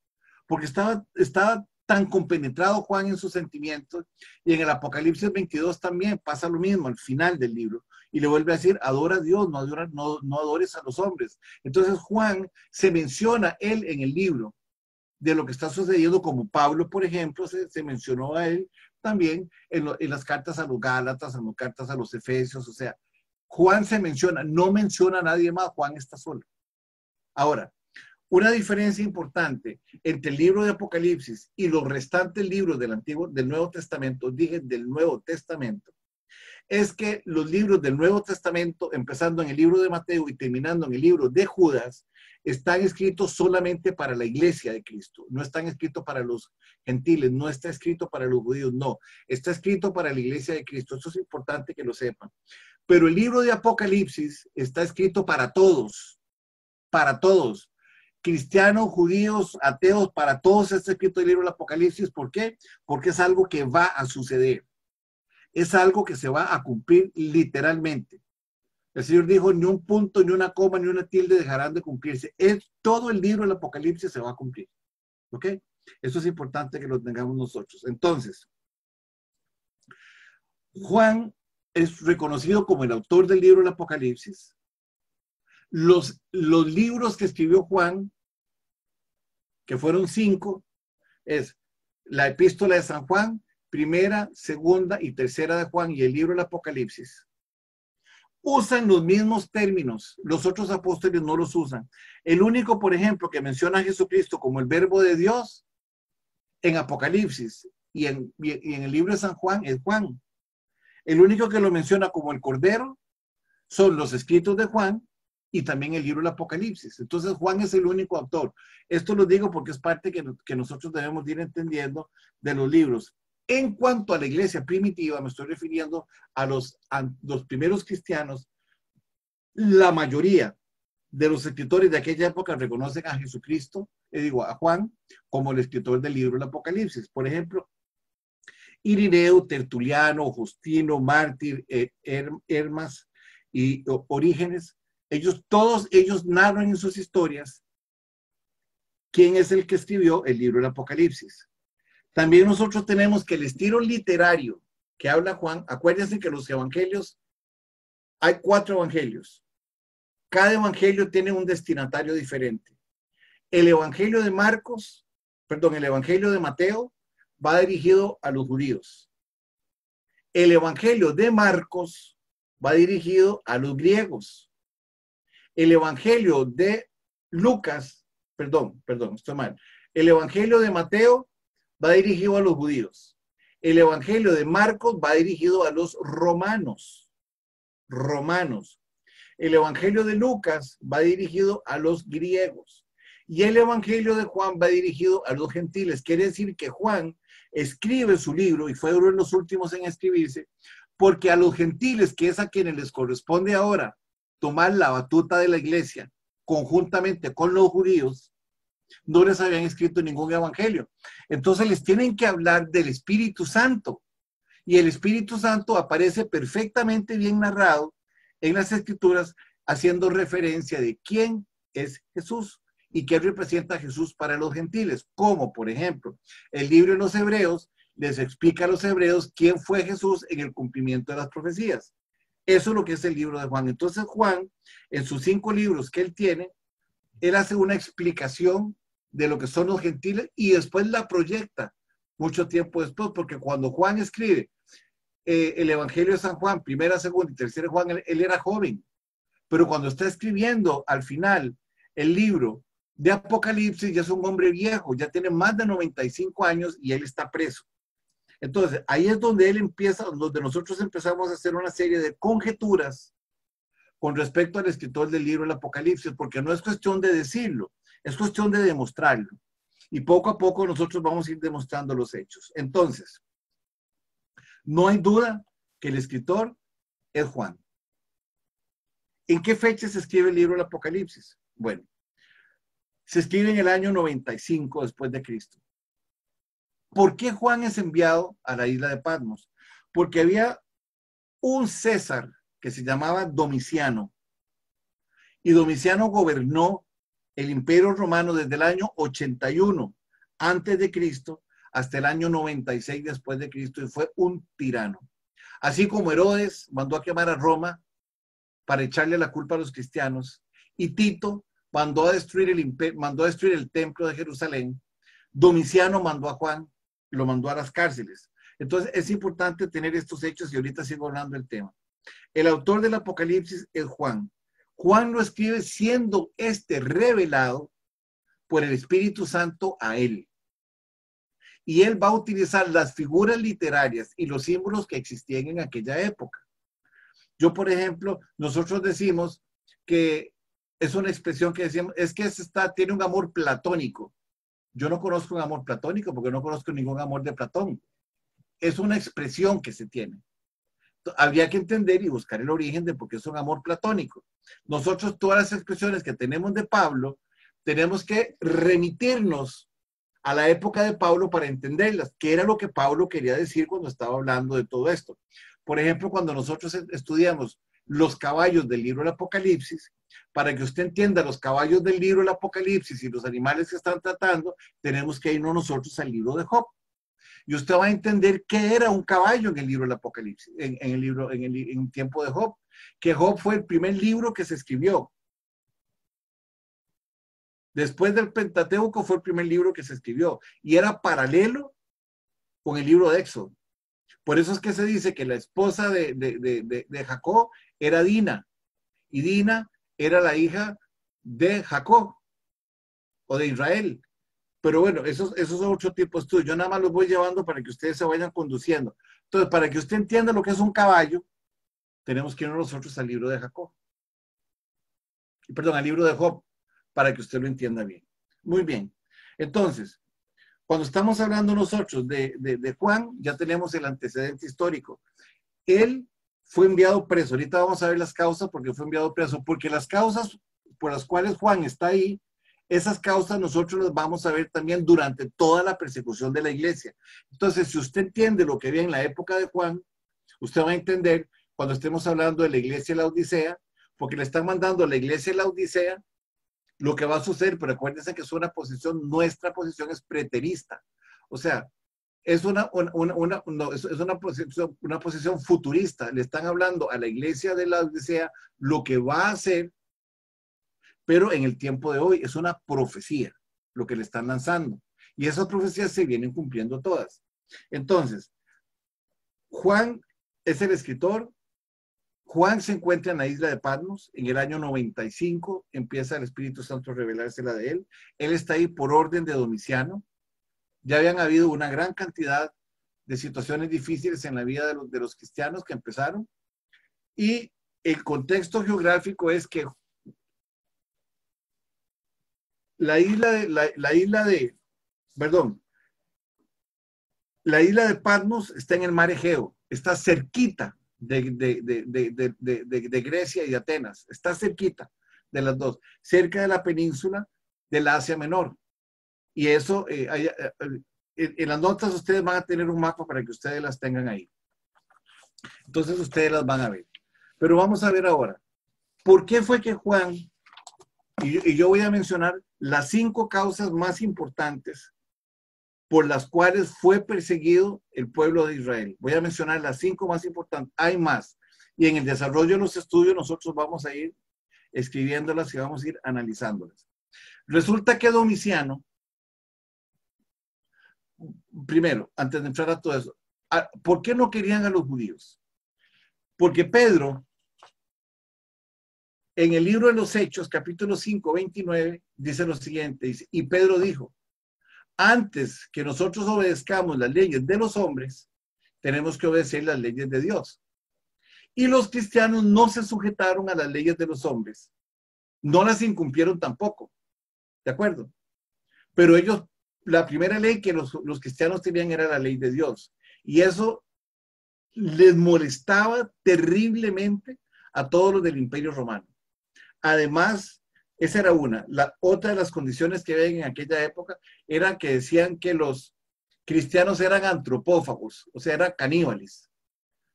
Porque estaba tan compenetrado Juan en sus sentimientos, y en el Apocalipsis 22 también pasa lo mismo, al final del libro, y le vuelve a decir, adora a Dios, no adores a los hombres. Entonces Juan se menciona él en el libro, de lo que está sucediendo, como Pablo, por ejemplo, se mencionó a él también en las cartas a los Gálatas, en las cartas a los Efesios, o sea, Juan se menciona, no menciona a nadie más, Juan está solo. Ahora, una diferencia importante entre el libro de Apocalipsis y los restantes libros del Nuevo Testamento, dije del Nuevo Testamento, es que los libros del Nuevo Testamento, empezando en el libro de Mateo y terminando en el libro de Judas, están escritos solamente para la iglesia de Cristo. No están escritos para los gentiles, no está escrito para los judíos, no. Está escrito para la iglesia de Cristo. Eso es importante que lo sepan. Pero el libro de Apocalipsis está escrito para todos. Para todos. Cristianos, judíos, ateos, para todos está escrito el libro del Apocalipsis. ¿Por qué? Porque es algo que va a suceder. Es algo que se va a cumplir literalmente. El Señor dijo, ni un punto, ni una coma, ni una tilde dejarán de cumplirse. Todo el libro del Apocalipsis se va a cumplir. ¿Ok? Eso es importante que lo tengamos nosotros. Entonces, Juan es reconocido como el autor del libro del Apocalipsis. Los libros que escribió Juan, que fueron 5, es la epístola de San Juan, primera, segunda y tercera de Juan y el libro del Apocalipsis. Usan los mismos términos, los otros apóstoles no los usan. El único, por ejemplo, que menciona a Jesucristo como el verbo de Dios en Apocalipsis y en el libro de San Juan es Juan. El único que lo menciona como el Cordero son los escritos de Juan y también el libro del Apocalipsis. Entonces Juan es el único autor. Esto lo digo porque es parte que nosotros debemos ir entendiendo de los libros. En cuanto a la iglesia primitiva, me estoy refiriendo a los primeros cristianos. La mayoría de los escritores de aquella época reconocen a Jesucristo, a Juan, como el escritor del libro del Apocalipsis. Por ejemplo, Irineo, Tertuliano, Justino, Mártir, Hermas y Orígenes, todos ellos narran en sus historias quién es el que escribió el libro del Apocalipsis. También nosotros tenemos que el estilo literario que habla Juan, acuérdense que los evangelios, hay 4 evangelios. Cada evangelio tiene un destinatario diferente. El evangelio de el evangelio de Mateo va dirigido a los judíos. El evangelio de Marcos va dirigido a los griegos. El evangelio de Lucas, estoy mal. El evangelio de Mateo va dirigido a los judíos. El evangelio de Marcos va dirigido a los romanos. El evangelio de Lucas va dirigido a los griegos. Y el evangelio de Juan va dirigido a los gentiles. Quiere decir que Juan escribe su libro, y fue uno de los últimos en escribirse, porque a los gentiles, que es a quienes les corresponde ahora tomar la batuta de la iglesia, conjuntamente con los judíos, no les habían escrito ningún evangelio. Entonces les tienen que hablar del Espíritu Santo. Y el Espíritu Santo aparece perfectamente bien narrado en las Escrituras, haciendo referencia de quién es Jesús y qué representa a Jesús para los gentiles. Como, por ejemplo, el libro de los Hebreos les explica a los hebreos quién fue Jesús en el cumplimiento de las profecías. Eso es lo que es el libro de Juan. Entonces Juan, en sus 5 libros que él tiene, él hace una explicación de lo que son los gentiles y después la proyecta mucho tiempo después, porque cuando Juan escribe el Evangelio de San Juan, primera, segunda y tercera Juan, él era joven, pero cuando está escribiendo al final el libro de Apocalipsis ya es un hombre viejo, ya tiene más de 95 años y él está preso. Entonces ahí es donde él empieza, donde nosotros empezamos a hacer una serie de conjeturas con respecto al escritor del libro del Apocalipsis, porque no es cuestión de decirlo, es cuestión de demostrarlo. Y poco a poco nosotros vamos a ir demostrando los hechos. Entonces, no hay duda que el escritor es Juan. ¿En qué fecha se escribe el libro del Apocalipsis? Bueno, se escribe en el año 95 después de Cristo. ¿Por qué Juan es enviado a la isla de Patmos? Porque había un César que se llamaba Domiciano. Y Domiciano gobernó el Imperio Romano desde el año 81 antes de Cristo hasta el año 96 después de Cristo, y fue un tirano. Así como Herodes mandó a quemar a Roma para echarle la culpa a los cristianos, y Tito mandó a destruir el templo de Jerusalén Domiciano mandó a Juan, lo mandó a las cárceles. Entonces es importante tener estos hechos y ahorita sigo hablando del tema. El autor del Apocalipsis es Juan. Juan lo escribe siendo revelado por el Espíritu Santo a él. Y él va a utilizar las figuras literarias y los símbolos que existían en aquella época. Yo, por ejemplo, nosotros decimos que es una expresión que decimos, es que tiene un amor platónico. Yo no conozco un amor platónico porque no conozco ningún amor de Platón. Es una expresión que se tiene. Habría que entender y buscar el origen de por qué es un amor platónico. Nosotros todas las expresiones que tenemos de Pablo, tenemos que remitirnos a la época de Pablo para entenderlas, qué era lo que Pablo quería decir cuando estaba hablando de todo esto. Por ejemplo, cuando nosotros estudiamos los caballos del libro del Apocalipsis, para que usted entienda los caballos del libro del Apocalipsis y los animales que están tratando, tenemos que irnos nosotros al libro de Job. Y usted va a entender qué era un caballo en el libro del Apocalipsis, en tiempo de Job, que Job fue el primer libro que se escribió. Después del Pentateuco fue el primer libro que se escribió y era paralelo con el libro de Éxodo. Por eso es que se dice que la esposa de Jacob era Dina y Dina era la hija de Jacob o de Israel. Pero bueno, esos son otro tipo de estudios. Yo nada más los voy llevando para que ustedes se vayan conduciendo. Entonces, para que usted entienda lo que es un caballo, tenemos que irnos nosotros al libro de Jacob. Perdón, al libro de Job, para que usted lo entienda bien. Muy bien. Entonces, cuando estamos hablando nosotros de Juan, ya tenemos el antecedente histórico. Él fue enviado preso. Ahorita vamos a ver las causas porque fue enviado preso. Porque las causas por las cuales Juan está ahí, esas causas nosotros las vamos a ver también durante toda la persecución de la iglesia. Entonces, si usted entiende lo que había en la época de Juan, usted va a entender cuando estemos hablando de la iglesia de la Odisea, porque le están mandando a la iglesia de la Odisea lo que va a suceder, pero acuérdense que es una posición, nuestra posición es preterista. O sea, es una posición futurista. Le están hablando a la iglesia de la Odisea lo que va a hacer, pero en el tiempo de hoy es una profecía lo que le están lanzando. Y esas profecías se vienen cumpliendo todas. Entonces, Juan es el escritor. Juan se encuentra en la isla de Patmos. En el año 95 empieza el Espíritu Santo a revelársela de él. Él está ahí por orden de Domiciano. Ya habían habido una gran cantidad de situaciones difíciles en la vida de los cristianos que empezaron. Y el contexto geográfico es que la isla de Patmos está en el mar Egeo, está cerquita de Grecia y de Atenas, está cerquita de las dos, cerca de la península del Asia Menor. Y eso, en las notas ustedes van a tener un mapa para que ustedes las tengan ahí. Entonces ustedes las van a ver. Pero vamos a ver ahora, ¿por qué fue que Juan, y yo voy a mencionar las 5 causas más importantes por las cuales fue perseguido el pueblo de Israel. Voy a mencionar las 5 más importantes. Hay más. Y en el desarrollo de los estudios nosotros vamos a ir escribiéndolas y vamos a ir analizándolas. Resulta que Domiciano, primero, antes de entrar a todo eso, ¿por qué no querían a los judíos? Porque Pedro, en el libro de los Hechos, capítulo 5, 29, dice lo siguiente, dice, y Pedro dijo, antes que nosotros obedezcamos las leyes de los hombres, tenemos que obedecer las leyes de Dios. Y los cristianos no se sujetaron a las leyes de los hombres, no las incumplieron tampoco, ¿de acuerdo? Pero ellos, la primera ley que los cristianos tenían era la ley de Dios. Y eso les molestaba terriblemente a todos los del Imperio Romano. Además, esa era una. La otra de las condiciones que había en aquella época era que decían que los cristianos eran antropófagos, o sea, eran caníbales.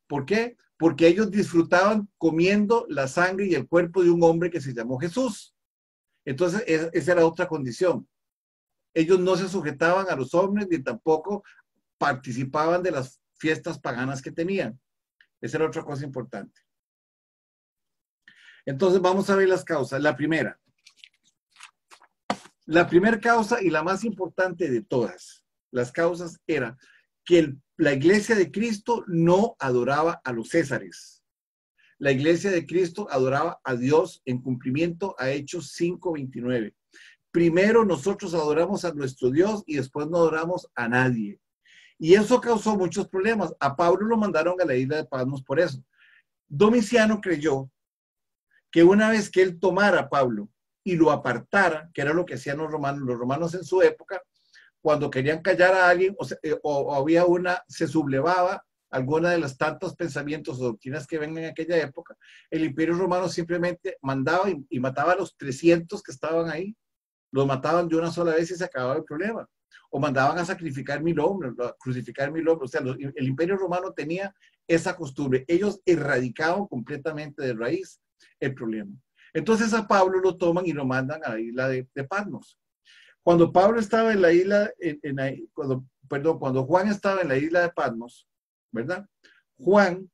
¿Por qué? Porque ellos disfrutaban comiendo la sangre y el cuerpo de un hombre que se llamó Jesús. Entonces, esa era otra condición. Ellos no se sujetaban a los hombres ni tampoco participaban de las fiestas paganas que tenían. Esa era otra cosa importante. Entonces, vamos a ver las causas. La primera La primera causa y la más importante de todas las causas era que la iglesia de Cristo no adoraba a los césares. La iglesia de Cristo adoraba a Dios en cumplimiento a Hechos 5:29. Primero nosotros adoramos a nuestro Dios y después no adoramos a nadie. Y eso causó muchos problemas. A Pablo lo mandaron a la isla de Patmos por eso. Domiciano creyó que una vez que él tomara a Pablo y lo apartara, que era lo que hacían los romanos en su época, cuando querían callar a alguien o había se sublevaba alguna de los tantos pensamientos o doctrinas que ven en aquella época, el Imperio Romano simplemente mandaba y mataba a los 300 que estaban ahí. Los mataban de una sola vez y se acababa el problema. O mandaban a sacrificar 1000 hombres, a crucificar 1000 hombres. O sea, el Imperio Romano tenía esa costumbre. Ellos erradicaban completamente de raíz el problema. Entonces a Pablo lo toman y lo mandan a la isla de Patmos. Cuando Pablo estaba en la isla, cuando Juan estaba en la isla de Patmos, ¿verdad? Juan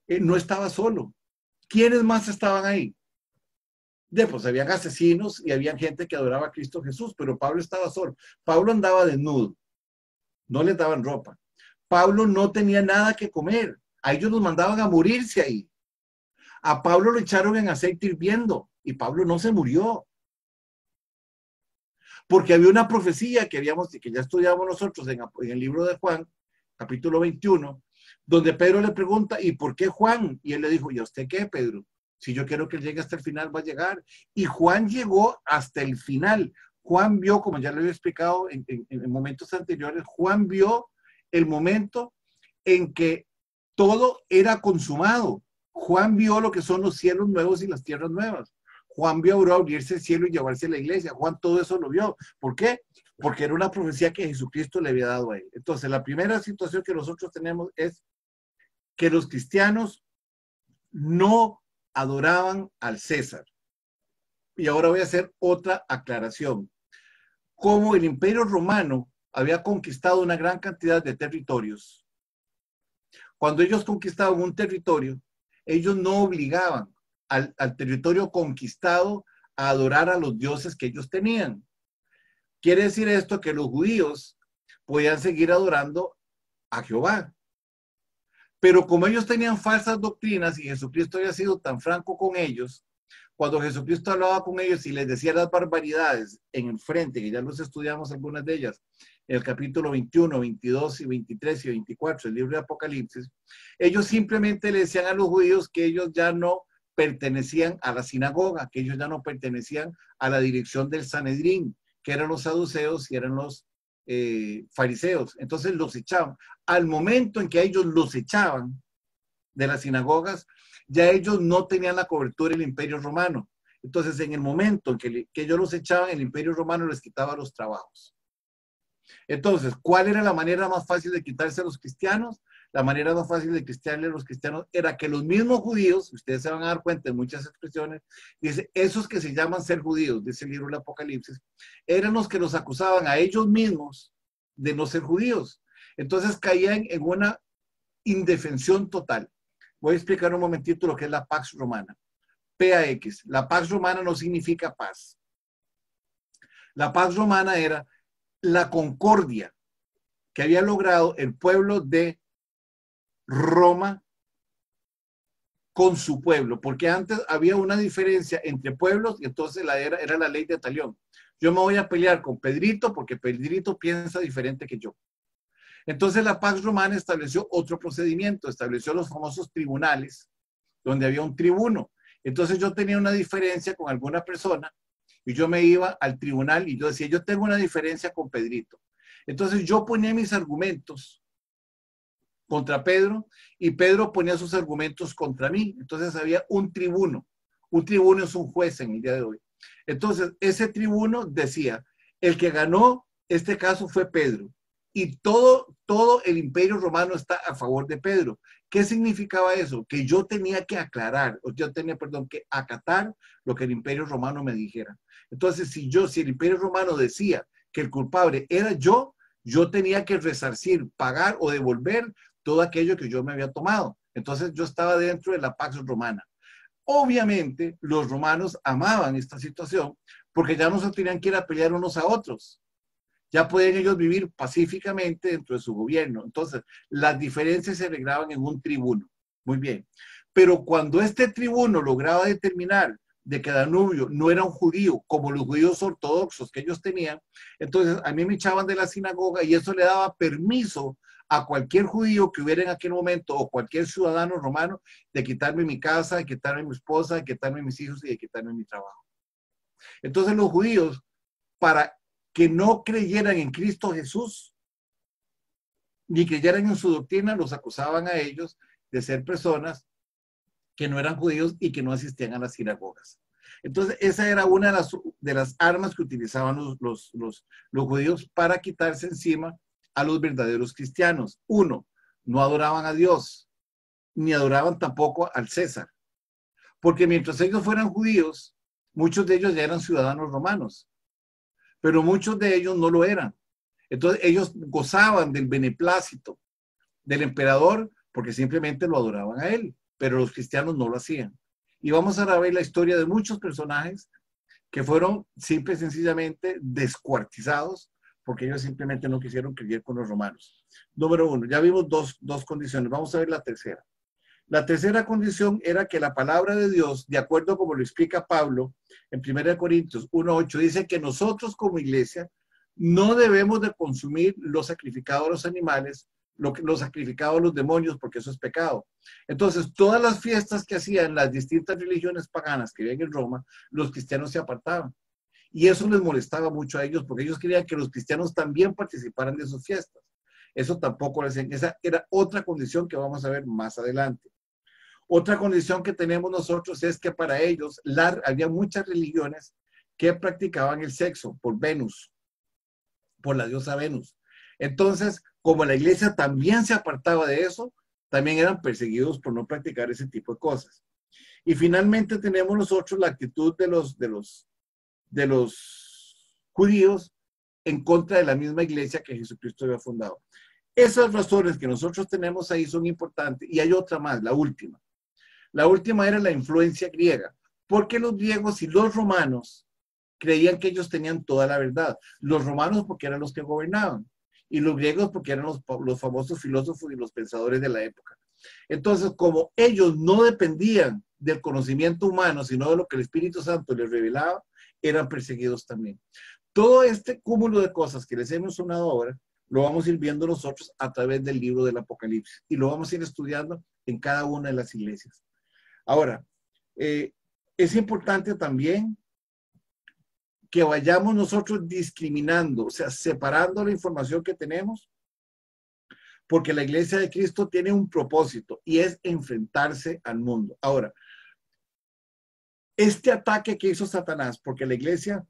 no estaba solo. ¿Quiénes más estaban ahí? Pues habían asesinos y había gente que adoraba a Cristo Jesús, pero Pablo estaba solo. Pablo andaba desnudo, no les daban ropa. Pablo no tenía nada que comer. A ellos los mandaban a morirse ahí. A Pablo lo echaron en aceite hirviendo y Pablo no se murió. Porque había una profecía que ya estudiamos nosotros en el libro de Juan, capítulo 21, donde Pedro le pregunta, ¿y por qué Juan? Y él le dijo, ¿y a usted qué, Pedro? Si yo quiero que él llegue hasta el final, va a llegar. Y Juan llegó hasta el final. Juan vio, como ya lo había explicado en momentos anteriores, Juan vio el momento en que todo era consumado. Juan vio lo que son los cielos nuevos y las tierras nuevas. Juan vio abrirse el cielo y llevarse a la iglesia. Juan todo eso lo vio. ¿Por qué? Porque era una profecía que Jesucristo le había dado a él. Entonces, la primera situación que nosotros tenemos es que los cristianos no adoraban al César. Y ahora voy a hacer otra aclaración. Como el Imperio Romano había conquistado una gran cantidad de territorios, cuando ellos conquistaban un territorio, ellos no obligaban al territorio conquistado a adorar a los dioses que ellos tenían. Quiere decir esto que los judíos podían seguir adorando a Jehová. Pero como ellos tenían falsas doctrinas y Jesucristo había sido tan franco con ellos, cuando Jesucristo hablaba con ellos y les decía las barbaridades en el frente, que ya los estudiamos algunas de ellas, en el capítulo 21, 22 y 23 y 24, el libro de Apocalipsis, ellos simplemente le decían a los judíos que ellos ya no pertenecían a la sinagoga, que ellos ya no pertenecían a la dirección del Sanedrín, que eran los saduceos y eran los fariseos. Entonces los echaban. Al momento en que ellos los echaban de las sinagogas, ya ellos no tenían la cobertura del Imperio Romano. Entonces, en el momento en que ellos los echaban, el Imperio Romano les quitaba los trabajos. Entonces, ¿cuál era la manera más fácil de quitarse a los cristianos? La manera más fácil de quitarle a los cristianos era que los mismos judíos, ustedes se van a dar cuenta en muchas expresiones, dice, esos que se llaman ser judíos, dice el libro del Apocalipsis, eran los que los acusaban a ellos mismos de no ser judíos. Entonces caían en una indefensión total. Voy a explicar un momentito lo que es la Pax Romana. PAX. La Pax Romana no significa paz. La Pax Romana era la concordia que había logrado el pueblo de Roma con su pueblo, porque antes había una diferencia entre pueblos y entonces era la ley de Talión. Yo me voy a pelear con Pedrito porque Pedrito piensa diferente que yo. Entonces la Pax Romana estableció otro procedimiento, estableció los famosos tribunales, donde había un tribuno. Entonces yo tenía una diferencia con alguna persona y yo me iba al tribunal y yo decía, yo tengo una diferencia con Pedrito. Entonces yo ponía mis argumentos contra Pedro y Pedro ponía sus argumentos contra mí. Entonces había un tribuno. Un tribuno es un juez en el día de hoy. Entonces ese tribuno decía, el que ganó este caso fue Pedro. Y todo el Imperio Romano está a favor de Pedro. ¿Qué significaba eso? Que yo tenía que aclarar, que acatar lo que el Imperio Romano me dijera. Entonces, si el Imperio Romano decía que el culpable era yo tenía que resarcir, pagar o devolver todo aquello que yo me había tomado. Entonces, yo estaba dentro de la Pax Romana. Obviamente, los romanos amaban esta situación porque ya no se tenían que ir a pelear unos a otros. Ya podían ellos vivir pacíficamente dentro de su gobierno. Entonces, las diferencias se arreglaban en un tribuno. Muy bien. Pero cuando este tribuno lograba determinar de que Danubio no era un judío, como los judíos ortodoxos que ellos tenían, entonces a mí me echaban de la sinagoga y eso le daba permiso a cualquier judío que hubiera en aquel momento o cualquier ciudadano romano de quitarme mi casa, de quitarme mi esposa, de quitarme mis hijos y de quitarme mi trabajo. Entonces los judíos, para que no creyeran en Cristo Jesús, ni creyeran en su doctrina, los acusaban a ellos de ser personas que no eran judíos y que no asistían a las sinagogas. Entonces, esa era una de las armas que utilizaban los judíos para quitarse encima a los verdaderos cristianos. Uno, no adoraban a Dios, ni adoraban tampoco al César, porque mientras ellos fueran judíos, muchos de ellos ya eran ciudadanos romanos, pero muchos de ellos no lo eran. Entonces, ellos gozaban del beneplácito del emperador porque simplemente lo adoraban a él, pero los cristianos no lo hacían. Y vamos a ver la historia de muchos personajes que fueron simple y sencillamente descuartizados porque ellos simplemente no quisieron creer con los romanos. Número uno, ya vimos dos condiciones. Vamos a ver la tercera. La tercera condición era que la palabra de Dios, de acuerdo como lo explica Pablo en 1 Corintios 1:8, dice que nosotros como iglesia no debemos de consumir los sacrificados a los animales, los sacrificados a los demonios, porque eso es pecado. Entonces, todas las fiestas que hacían las distintas religiones paganas que había en Roma, los cristianos se apartaban. Y eso les molestaba mucho a ellos, porque ellos querían que los cristianos también participaran de sus fiestas. Eso tampoco lo hacían. Esa era otra condición que vamos a ver más adelante. Otra condición que tenemos nosotros es que para ellos había muchas religiones que practicaban el sexo por Venus, por la diosa Venus. Entonces, como la iglesia también se apartaba de eso, también eran perseguidos por no practicar ese tipo de cosas. Y finalmente tenemos nosotros la actitud de los judíos en contra de la misma iglesia que Jesucristo había fundado. Esas razones que nosotros tenemos ahí son importantes. Y hay otra más, la última. La última era la influencia griega, porque los griegos y los romanos creían que ellos tenían toda la verdad. Los romanos porque eran los que gobernaban y los griegos porque eran los famosos filósofos y los pensadores de la época. Entonces, como ellos no dependían del conocimiento humano, sino de lo que el Espíritu Santo les revelaba, eran perseguidos también. Todo este cúmulo de cosas que les hemos sonado ahora, lo vamos a ir viendo nosotros a través del libro del Apocalipsis y lo vamos a ir estudiando en cada una de las iglesias. Ahora, es importante también que vayamos nosotros discriminando, o sea, separando la información que tenemos, porque la iglesia de Cristo tiene un propósito y es enfrentarse al mundo. Ahora, este ataque que hizo Satanás, porque la iglesia,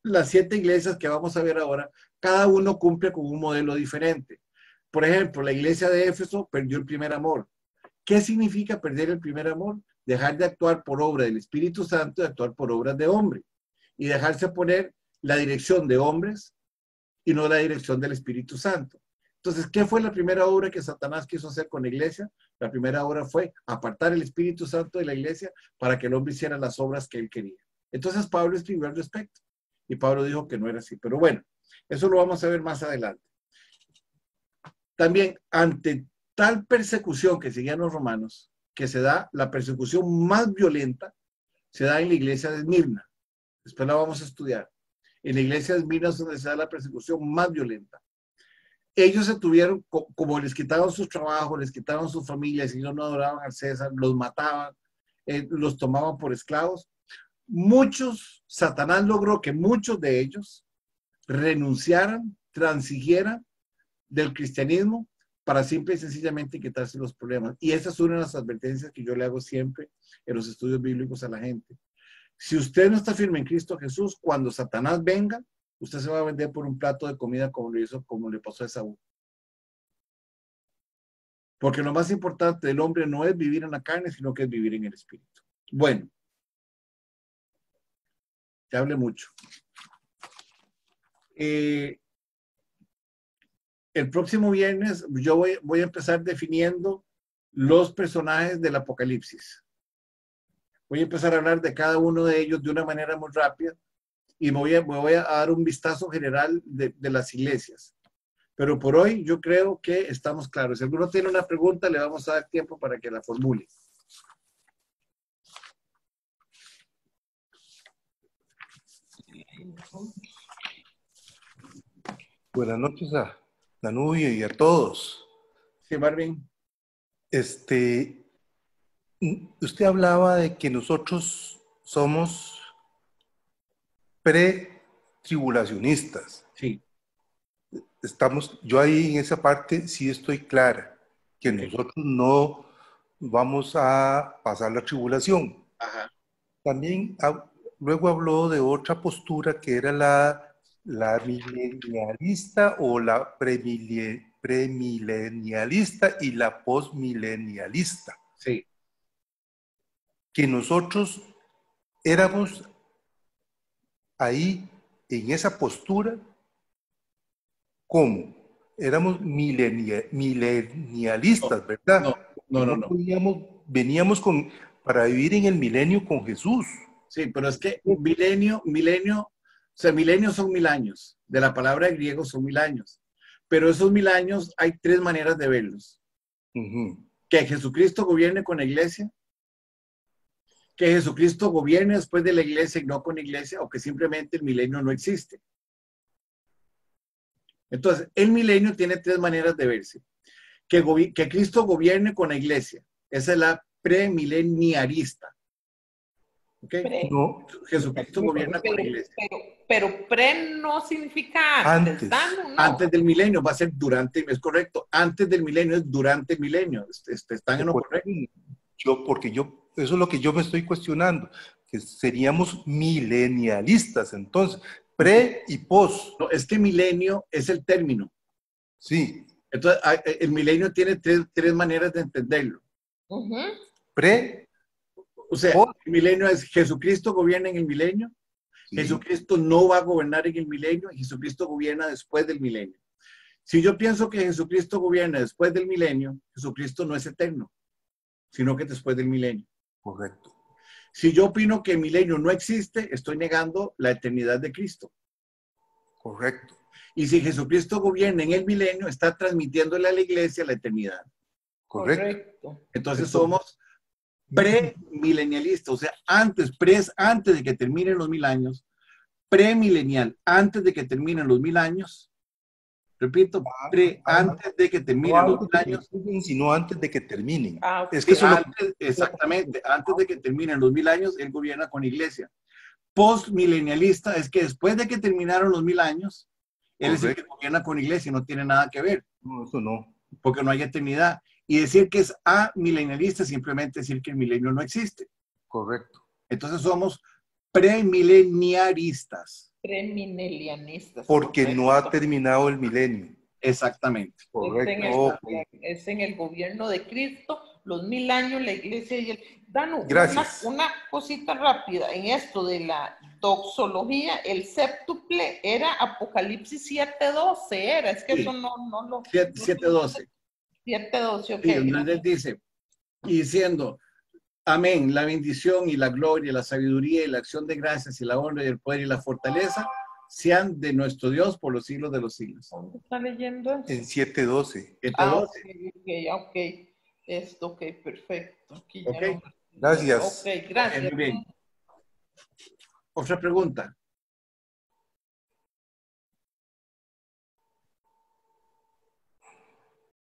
las 7 iglesias que vamos a ver ahora, cada uno cumple con un modelo diferente. Por ejemplo, la iglesia de Éfeso perdió el primer amor. ¿Qué significa perder el primer amor? Dejar de actuar por obra del Espíritu Santo y actuar por obras de hombre. Y dejarse poner la dirección de hombres y no la dirección del Espíritu Santo. Entonces, ¿qué fue la primera obra que Satanás quiso hacer con la iglesia? La primera obra fue apartar el Espíritu Santo de la iglesia para que el hombre hiciera las obras que él quería. Entonces, Pablo escribió al respecto. Y Pablo dijo que no era así. Pero bueno, eso lo vamos a ver más adelante. También, ante tal persecución que seguían los romanos, que se da, la persecución más violenta, se da en la iglesia de Esmirna. Después la vamos a estudiar. En la iglesia de Esmirna es donde se da la persecución más violenta. Ellos se tuvieron, como les quitaban sus trabajos, les quitaban sus familias, ellos no adoraban al César, los mataban, los tomaban por esclavos. Satanás logró que muchos de ellos renunciaran, transigieran del cristianismo para simple y sencillamente quitarse los problemas. Y esa es una de las advertencias que yo le hago siempre en los estudios bíblicos a la gente. Si usted no está firme en Cristo Jesús, cuando Satanás venga, usted se va a vender por un plato de comida como le pasó a Esaú. Porque lo más importante del hombre no es vivir en la carne, sino que es vivir en el espíritu. Bueno, te hablé mucho. El próximo viernes yo voy a empezar definiendo los personajes del Apocalipsis. Voy a empezar a hablar de cada uno de ellos de una manera muy rápida y me voy a dar un vistazo general de las iglesias. Pero por hoy yo creo que estamos claros. Si alguno tiene una pregunta, le vamos a dar tiempo para que la formule. Buenas noches a Danubio y a todos. Sí, Marvin. Usted hablaba de que nosotros somos pre-tribulacionistas. Sí. Yo ahí en esa parte sí estoy clara, que Okay. nosotros no vamos a pasar la tribulación. Ajá. También luego habló de otra postura que era la milenialista o la premilenialista y la postmilenialista. Sí. Que nosotros éramos ahí en esa postura como éramos milenialistas, ¿verdad? No. Veníamos para vivir en el milenio con Jesús. Sí, pero es que milenio, o sea, milenio son 1000 años. De la palabra griego son 1000 años. Pero esos 1000 años hay 3 maneras de verlos. Que Jesucristo gobierne con la iglesia, que Jesucristo gobierne después de la iglesia y no con la iglesia, o que simplemente el milenio no existe. Entonces, el milenio tiene 3 maneras de verse. Que Cristo gobierne con la iglesia. Esa es la premileniarista. ¿Okay? No. Jesucristo gobierna con la iglesia. Pero pre no significa antes. No. Antes del milenio, va a ser durante, es correcto. Antes del milenio es durante el milenio. Están en lo correcto. Eso es lo que yo me estoy cuestionando, que seríamos milenialistas, entonces, pre y post. No, es que milenio es el término. Sí. Entonces, el milenio tiene tres maneras de entenderlo. Pre. O sea, el milenio es Jesucristo gobierna en el milenio, sí. Jesucristo no va a gobernar en el milenio, y Jesucristo gobierna después del milenio. Si yo pienso que Jesucristo gobierna después del milenio, Jesucristo no es eterno, sino que después del milenio. Correcto. Si yo opino que el milenio no existe, estoy negando la eternidad de Cristo. Correcto. Y si Jesucristo gobierna en el milenio, está transmitiéndole a la iglesia la eternidad. Correcto. Entonces somos premilenialistas, o sea, antes de que terminen los 1000 años, premilenial, antes de que terminen los 1000 años, repito, antes de que terminen los 1000 años, sino antes de que terminen. Es que exactamente, antes de que terminen los 1000 años, él gobierna con iglesia. Postmilenialista es que después de que terminaron los 1000 años, él es el que gobierna con iglesia, no tiene nada que ver. No, eso no. Porque no hay eternidad. Y decir que es amilenialista es simplemente decir que el milenio no existe. Correcto. Entonces somos premileniaristas. Premilenianistas. Porque correcto. No ha terminado el milenio. Exactamente. Correcto. Es en el gobierno de Cristo, los 1000 años, la iglesia y el... Danu, gracias. Una cosita rápida. En esto de la doxología, el séptuple era Apocalipsis 7:12, era. Es que sí. Eso no lo... 7:12. 7:12, ok. Sí, entonces dice, y diciendo, amén, la bendición y la gloria, la sabiduría y la acción de gracias y la honra y el poder y la fortaleza sean de nuestro Dios por los siglos de los siglos. ¿Dónde está leyendo eso? En 7:12. 7:12. Ok. Esto, ok, perfecto. Aquí okay. Gracias. Ok, gracias. Muy bien. Otra pregunta.